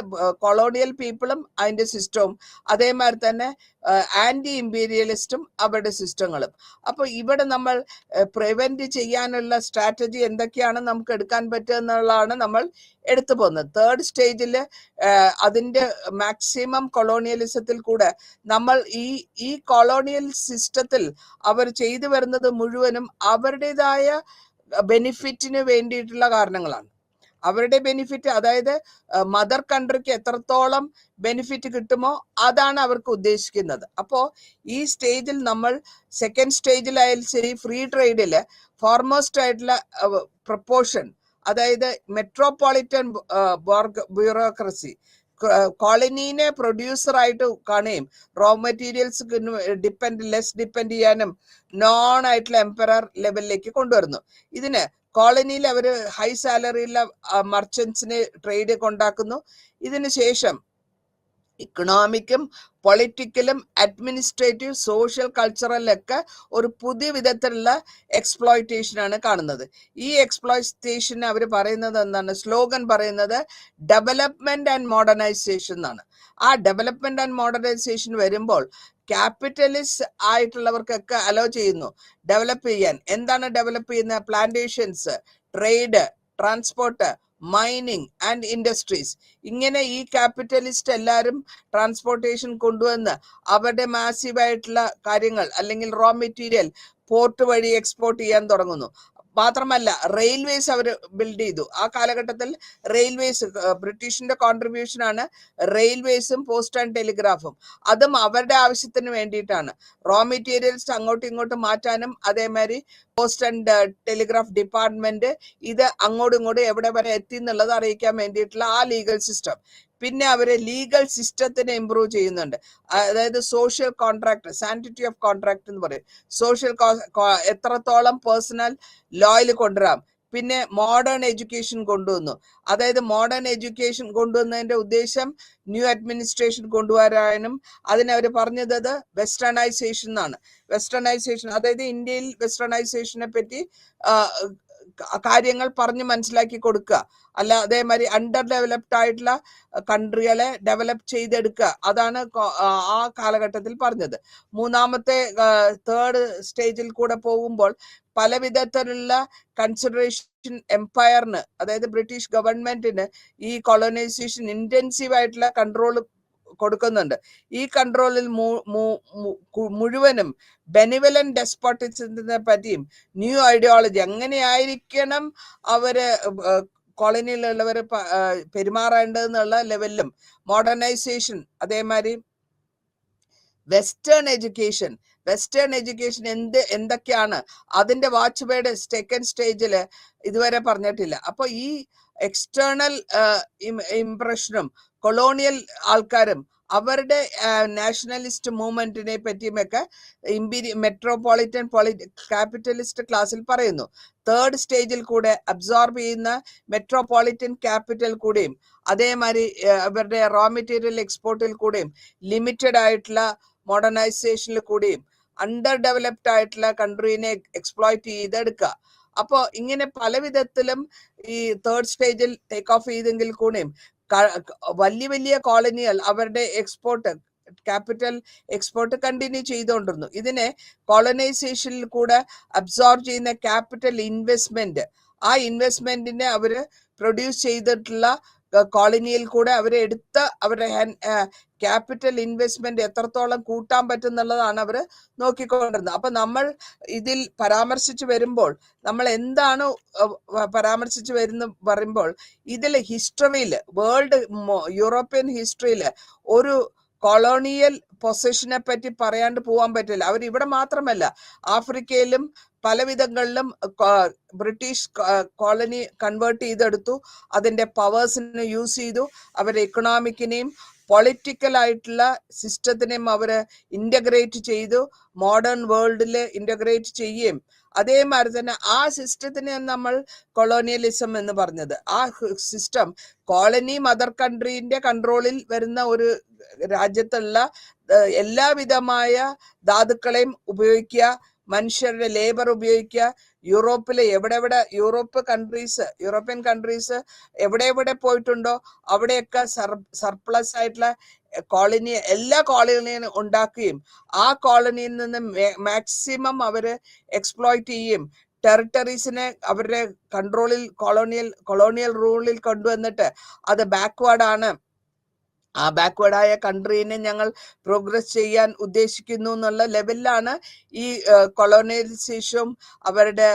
കൊളോണിയൽ പീപ്പിളും അതിന്റെ സിസ്റ്റവും, അതേമാതിരി തന്നെ ആന്റി ഇമ്പീരിയലിസ്റ്റും അവരുടെ സിസ്റ്റങ്ങളും. അപ്പൊ ഇവിടെ നമ്മൾ പ്രിവെന്റ് ചെയ്യാനുള്ള സ്ട്രാറ്റജി എന്തൊക്കെയാണ് നമുക്ക് എടുക്കാൻ പറ്റുക എന്നുള്ളതാണ് നമ്മൾ എടുത്തു പോകുന്നത്. തേർഡ് സ്റ്റേജിൽ അതിന്റെ മാക്സിമം കൊളോണിയലിസത്തിൽ കൂടെ നമ്മൾ ഈ കൊളോണിയൽ സിസ്റ്റത്തിൽ അവർ ചെയ്തു വരുന്നത് മുഴുവനും അവരുടേതായ ബെനിഫിറ്റിന് വേണ്ടിയിട്ടുള്ള കാരണങ്ങളാണ്. അവരുടെ ബെനിഫിറ്റ്, അതായത് മദർ കൺട്രിക്ക് എത്രത്തോളം ബെനിഫിറ്റ് കിട്ടുമോ അതാണ് അവർക്ക് ഉദ്ദേശിക്കുന്നത്. അപ്പോൾ ഈ സ്റ്റേജിൽ നമ്മൾ സെക്കൻഡ് സ്റ്റേജിലായാലും ശരി, ഫ്രീ ട്രേഡില് ഫോർമോസ്റ്റ് ആയിട്ടുള്ള പ്രപ്പോർഷൻ, അതായത് മെട്രോപൊളിറ്റൻ ബ്യൂറോക്രസി കോളനീനെ പ്രൊഡ്യൂസറായിട്ട് കാണുകയും റോ മെറ്റീരിയൽസ് ലെസ് ഡിപ്പെൻഡ് ചെയ്യാനും നോൺ ആയിട്ടുള്ള എംപറർ ലെവലിലേക്ക് കൊണ്ടുവരുന്നു. ഇതിന് കോളനിയിൽ അവർ ഹൈ സാലറിയുള്ള മർച്ചൻസിനെ ട്രേഡ് കൊണ്ടാക്കുന്നു. ഇതിന് ശേഷം ഇക്കണോമിക്കും പൊളിറ്റിക്കലും അഡ്മിനിസ്ട്രേറ്റീവ് സോഷ്യൽ കൾച്ചറലൊക്കെ ഒരു പുതിയ വിധത്തിലുള്ള എക്സ്പ്ലോയിറ്റേഷനാണ് കാണുന്നത്. ഈ എക്സ്പ്ലോയിറ്റേഷന് അവർ പറയുന്നത് എന്താണ്? സ്ലോഗൻ പറയുന്നത് ഡെവലപ്മെന്റ് ആൻഡ് മോഡേണൈസേഷൻ എന്നാണ്. ആ ഡെവലപ്മെന്റ് ആൻഡ് മോഡേണൈസേഷൻ വരുമ്പോൾ ക്യാപിറ്റലിസ്റ്റ് ആയിട്ടുള്ളവർക്കൊക്കെ അലോ ചെയ്യുന്നു ഡെവലപ്പ് ചെയ്യാൻ. എന്താണ് ഡെവലപ്പ് ചെയ്യുന്നത്? Plantations, trade, transport, mining and industries. ഇങ്ങനെ ഈ ക്യാപിറ്റലിസ്റ്റ് എല്ലാവരും ട്രാൻസ്പോർട്ടേഷൻ കൊണ്ടുവന്ന് അവരുടെ മാസീവായിട്ടുള്ള കാര്യങ്ങൾ അല്ലെങ്കിൽ റോ മെറ്റീരിയൽ പോർട്ട് വഴി എക്സ്പോർട്ട് ചെയ്യാൻ തുടങ്ങുന്നു. മാത്രമല്ല റെയിൽവേസ് അവർ ബിൽഡ് ചെയ്തു. ആ കാലഘട്ടത്തിൽ റെയിൽവേസ് ബ്രിട്ടീഷിന്റെ കോൺട്രിബ്യൂഷൻ ആണ് റെയിൽവേസും പോസ്റ്റ് ആൻഡ് ടെലിഗ്രാഫും. അതും അവരുടെ ആവശ്യത്തിന് വേണ്ടിയിട്ടാണ്. റോ മെറ്റീരിയൽസ് അങ്ങോട്ടും ഇങ്ങോട്ടും മാറ്റാനും അതേമാതിരി പോസ്റ്റ് ആൻഡ് ടെലിഗ്രാഫ് ഡിപ്പാർട്ട്മെന്റ് ഇത് അങ്ങോട്ടും ഇങ്ങോട്ടും എവിടെ വരെ എത്തി എന്നുള്ളത് അറിയിക്കാൻ വേണ്ടിയിട്ടുള്ള ആ ലീഗൽ സിസ്റ്റം. പിന്നെ അവര് ലീഗൽ സിസ്റ്റത്തിനെ ഇംപ്രൂവ് ചെയ്യുന്നുണ്ട്. അതായത് social contract, sanity of contract എന്ന് പറയും. സോഷ്യൽ എത്രത്തോളം പേഴ്സണൽ ലോയിൽ കൊണ്ടുവരാം. പിന്നെ മോഡേൺ എഡ്യൂക്കേഷൻ കൊണ്ടുവന്നു. അതായത് മോഡേൺ എഡ്യൂക്കേഷൻ കൊണ്ടുവന്നതിന്റെ ഉദ്ദേശം ന്യൂ അഡ്മിനിസ്ട്രേഷൻ കൊണ്ടുവരാനും അതിനവർ പറഞ്ഞത് വെസ്റ്റേണൈസേഷൻ എന്നാണ്. വെസ്റ്റേണൈസേഷൻ അതായത് ഇന്ത്യയിൽ വെസ്റ്റേണൈസേഷനെ പറ്റി കാര്യങ്ങൾ പറഞ്ഞ് മനസ്സിലാക്കി കൊടുക്കുക. അല്ല അതേമാതിരി അണ്ടർ ഡെവലപ്ഡ് ആയിട്ടുള്ള കൺട്രികളെ ഡെവലപ്പ് ചെയ്തെടുക്കുക. അതാണ് ആ കാലഘട്ടത്തിൽ പറഞ്ഞത്. മൂന്നാമത്തെ തേർഡ് സ്റ്റേജിൽ കൂടെ പോകുമ്പോൾ പല വിധത്തിലുള്ള കൺസിഡറേഷൻ എംപയറിന്, അതായത് ബ്രിട്ടീഷ് ഗവൺമെന്റിന് ഈ കൊളോണൈസേഷൻ ഇന്റൻസീവ് ആയിട്ടുള്ള കൺട്രോൾ കൊടുക്കുന്നുണ്ട്. ഈ കൺട്രോളിൽ മുഴുവനും ബെനിവലന്റ് ഡെസ്പോട്ടിസത്തിനെ പറ്റിയും ന്യൂ ഐഡിയോളജി എങ്ങനെയായിരിക്കണം അവര് കോളനിയിലുള്ളവർ പെരുമാറേണ്ടതെന്നുള്ള ലെവലിലും മോഡേണൈസേഷൻ, അതേമാതിരി വെസ്റ്റേൺ എഡ്യൂക്കേഷൻ എന്തൊക്കെയാണ് അതിന്റെ വാച്ച്വേർഡ് സെക്കൻഡ് സ്റ്റേജില് ഇതുവരെ പറഞ്ഞിട്ടില്ല. അപ്പൊ ഈ എക്സ്റ്റേണൽ ഇംപ്രഷനും കൊളോണിയൽ ആൾക്കാരും അവരുടെ നാഷണലിസ്റ്റ് മൂവ്മെന്റിനെ പറ്റിയുമൊക്കെ മെട്രോപൊളിറ്റൻ ക്യാപിറ്റലിസ്റ്റ് ക്ലാസ്സിൽ പറയുന്നു. തേർഡ് സ്റ്റേജിൽ കൂടെ അബ്സോർബ് ചെയ്യുന്ന മെട്രോപൊളിറ്റൻ ക്യാപിറ്റൽ കൂടെയും അതേമാതിരി അവരുടെ റോ മെറ്റീരിയൽ എക്സ്പോർട്ടിൽ കൂടെയും ലിമിറ്റഡ് ആയിട്ടുള്ള മോഡേണൈസേഷനിൽ കൂടിയും അണ്ടർ ഡെവലപ്ഡ് ആയിട്ടുള്ള കൺട്രീനെ എക്സ്പ്ലോയിറ്റ് ചെയ്തെടുക്കുക. അപ്പോൾ ഇങ്ങനെ പല വിധത്തിലും ഈ തേർഡ് സ്റ്റേജിൽ ടേക്ക് ഓഫ് ചെയ്തെങ്കിൽ കൂടെയും വലിയ വലിയ കോളനികൾ അവരുടെ എക്സ്പോർട്ട് ക്യാപിറ്റൽ എക്സ്പോർട്ട് കണ്ടിന്യൂ ചെയ്തുകൊണ്ടിരുന്നു. ഇതിനെ കോളനൈസേഷനിൽ കൂടെ അബ്സോർബ് ചെയ്യുന്ന ക്യാപിറ്റൽ ഇൻവെസ്റ്റ്മെന്റ്, ആ ഇൻവെസ്റ്റ്മെന്റിനെ അവര് പ്രൊഡ്യൂസ് ചെയ്തിട്ടുള്ള കോളനിയിൽ കൂടെ അവരെ എടുത്ത് അവരുടെ ക്യാപിറ്റൽ ഇൻവെസ്റ്റ്മെന്റ് എത്രത്തോളം കൂട്ടാൻ പറ്റും എന്നുള്ളതാണ് അവർ നോക്കിക്കൊണ്ടിരുന്നത്. അപ്പൊ നമ്മൾ ഇതിൽ പരാമർശിച്ചു വരുമ്പോൾ നമ്മൾ എന്താണ് പരാമർശിച്ചു പറയുമ്പോൾ ഇതിൽ ഹിസ്റ്ററിയിൽ യൂറോപ്യൻ ഹിസ്റ്ററിയിൽ ഒരു കൊളോണിയൽ പൊസിഷനെ പറ്റി പറയാണ്ട് പോകാൻ പറ്റില്ല. അവർ ഇവിടെ മാത്രമല്ല ആഫ്രിക്കയിലും പലവിധങ്ങളിലും ബ്രിട്ടീഷ് കോളനി കൺവേർട്ട് ചെയ്തെടുത്തു. അതിന്റെ പവേഴ്സിനെ യൂസ് ചെയ്തു. അവരുടെ എക്കണോമിക്കിനെയും പൊളിറ്റിക്കൽ ആയിട്ടുള്ള സിസ്റ്റത്തിനെയും അവര് ഇന്റഗ്രേറ്റ് ചെയ്തു. മോഡേൺ വേൾഡിൽ ഇന്റഗ്രേറ്റ് ചെയ്യുകയും അതേമാതിരി തന്നെ ആ സിസ്റ്റത്തിനെ നമ്മൾ കൊളോണിയലിസം എന്ന് പറഞ്ഞത്. ആ സിസ്റ്റം കോളനി മദർ കൺട്രീന്റെ കൺട്രോളിൽ വരുന്ന ഒരു രാജ്യത്തുള്ള എല്ലാവിധമായ ധാതുക്കളെയും ഉപയോഗിക്കുക, മനുഷ്യരുടെ ലേബർ ഉപയോഗിക്കുക. യൂറോപ്പിലെ യൂറോപ്യൻ കൺട്രീസ് എവിടെ പോയിട്ടുണ്ടോ അവിടെയൊക്കെ സർപ്ലസ് ആയിട്ടുള്ള എല്ലാ കോളനിയും ഉണ്ടാക്കുകയും ആ കോളനിയിൽ നിന്ന് മാക്സിമം അവര് എക്സ്പ്ലോയിറ്റ് ചെയ്യും. ടെറിട്ടറീസിനെ അവരുടെ കൺട്രോളിൽ കൊളോണിയൽ റൂളിൽ കൊണ്ടുവന്നിട്ട് അത് ബാക്ക്വേർഡാണ്, ആ ബാക്ക്വേർഡായ കൺട്രീനെ ഞങ്ങൾ പ്രോഗ്രസ് ചെയ്യാൻ ഉദ്ദേശിക്കുന്നു എന്നുള്ള ലെവലിലാണ് ഈ കൊളോണിയലൈസേഷനും അവരുടെ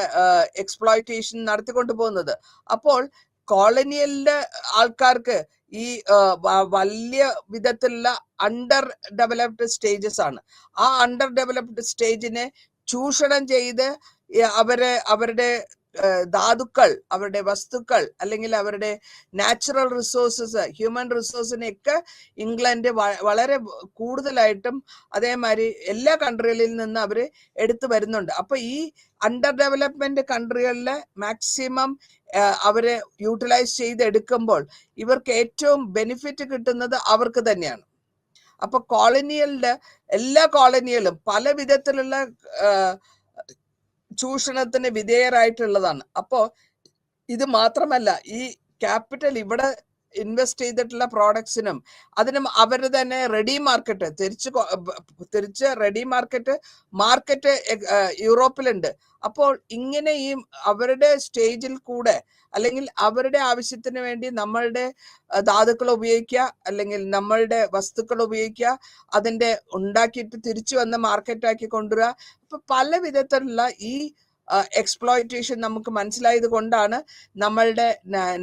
എക്സ്പ്ലോയിറ്റേഷൻ നടത്തിക്കൊണ്ടു പോകുന്നത്. അപ്പോൾ കോളനിയലിലെ ആൾക്കാർക്ക് ഈ വലിയ വിധത്തിലുള്ള അണ്ടർ ഡെവലപ്ഡ് സ്റ്റേജസ് ആണ്. ആ അണ്ടർ ഡെവലപ്ഡ് സ്റ്റേജിനെ ചൂഷണം ചെയ്ത് അവരുടെ ധാതുക്കൾ, അവരുടെ വസ്തുക്കൾ അല്ലെങ്കിൽ അവരുടെ നാച്ചുറൽ റിസോഴ്സസ്, ഹ്യൂമൻ റിസോഴ്സിനെയൊക്കെ ഇംഗ്ലണ്ട് വളരെ കൂടുതലായിട്ടും അതേമാതിരി എല്ലാ കൺട്രികളിൽ നിന്ന് അവർ എടുത്തു വരുന്നുണ്ട്. അപ്പൊ ഈ അണ്ടർ ഡെവലപ്മെന്റ് കൺട്രികളിലെ മാക്സിമം അവരെ യൂട്ടിലൈസ് ചെയ്തെടുക്കുമ്പോൾ ഇവർക്ക് ഏറ്റവും ബെനിഫിറ്റ് കിട്ടുന്നത് അവർക്ക് തന്നെയാണ്. അപ്പൊ കോളനിയലിന്റെ എല്ലാ കോളനികളും പല വിധത്തിലുള്ള ചൂഷണത്തിന് വിധേയരായിട്ടുള്ളതാണ്. അപ്പോ ഇത് മാത്രമല്ല, ഈ ക്യാപിറ്റൽ ഇവിടെ ഇൻവെസ്റ്റ് ചെയ്തിട്ടുള്ള പ്രോഡക്ട്സിനും അതിനും അവർ തന്നെ റെഡി മാർക്കറ്റ് തിരിച്ച് റെഡി മാർക്കറ്റ് യൂറോപ്പിലുണ്ട്. അപ്പോൾ ഇങ്ങനെ ഈ അവരുടെ സ്റ്റേജിൽ കൂടെ അല്ലെങ്കിൽ അവരുടെ ആവശ്യത്തിന് വേണ്ടി നമ്മളുടെ ധാതുക്കൾ ഉപയോഗിക്കുക, അല്ലെങ്കിൽ നമ്മളുടെ വസ്തുക്കൾ ഉപയോഗിക്കുക, അതിന്റെ ഉണ്ടാക്കിയിട്ട് തിരിച്ചു വന്ന് മാർക്കറ്റാക്കി കൊണ്ടുവരിക. അപ്പൊ പല വിധത്തിലുള്ള ഈ എക്സ്പ്ലോയിറ്റേഷൻ നമുക്ക് മനസ്സിലായത് കൊണ്ടാണ് നമ്മളുടെ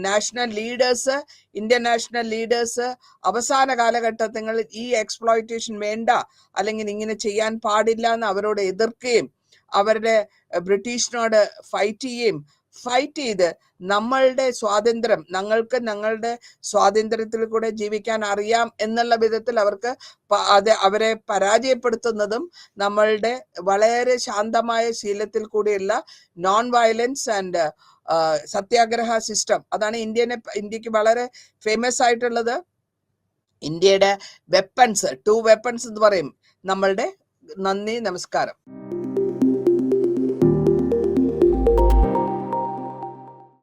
national leaders, Indian national leaders അവസാന കാലഘട്ടങ്ങളിൽ ഈ എക്സ്പ്ലോയിറ്റേഷൻ വേണ്ട, അല്ലെങ്കിൽ ഇങ്ങനെ ചെയ്യാൻ പാടില്ല എന്ന് അവരോട് എതിർക്കുകയും അവരുടെ ബ്രിട്ടീഷിനോട് ഫൈറ്റ് ചെയ്ത് നമ്മളുടെ സ്വാതന്ത്ര്യം, ഞങ്ങളുടെ സ്വാതന്ത്ര്യത്തിൽ കൂടെ ജീവിക്കാൻ അറിയാം എന്നുള്ള വിധത്തിൽ അവരെ പരാജയപ്പെടുത്തുന്നതും നമ്മളുടെ വളരെ ശാന്തമായ ശീലത്തിൽ കൂടിയുള്ള non violence and Satyagraha system, അതാണ് ഇന്ത്യക്ക് വളരെ ഫേമസ് ആയിട്ടുള്ളത്. ഇന്ത്യയുടെ വെപ്പൺസ്, 2 വെപ്പൺസ് എന്ന് പറയും നമ്മളുടെ. നന്ദി, നമസ്കാരം.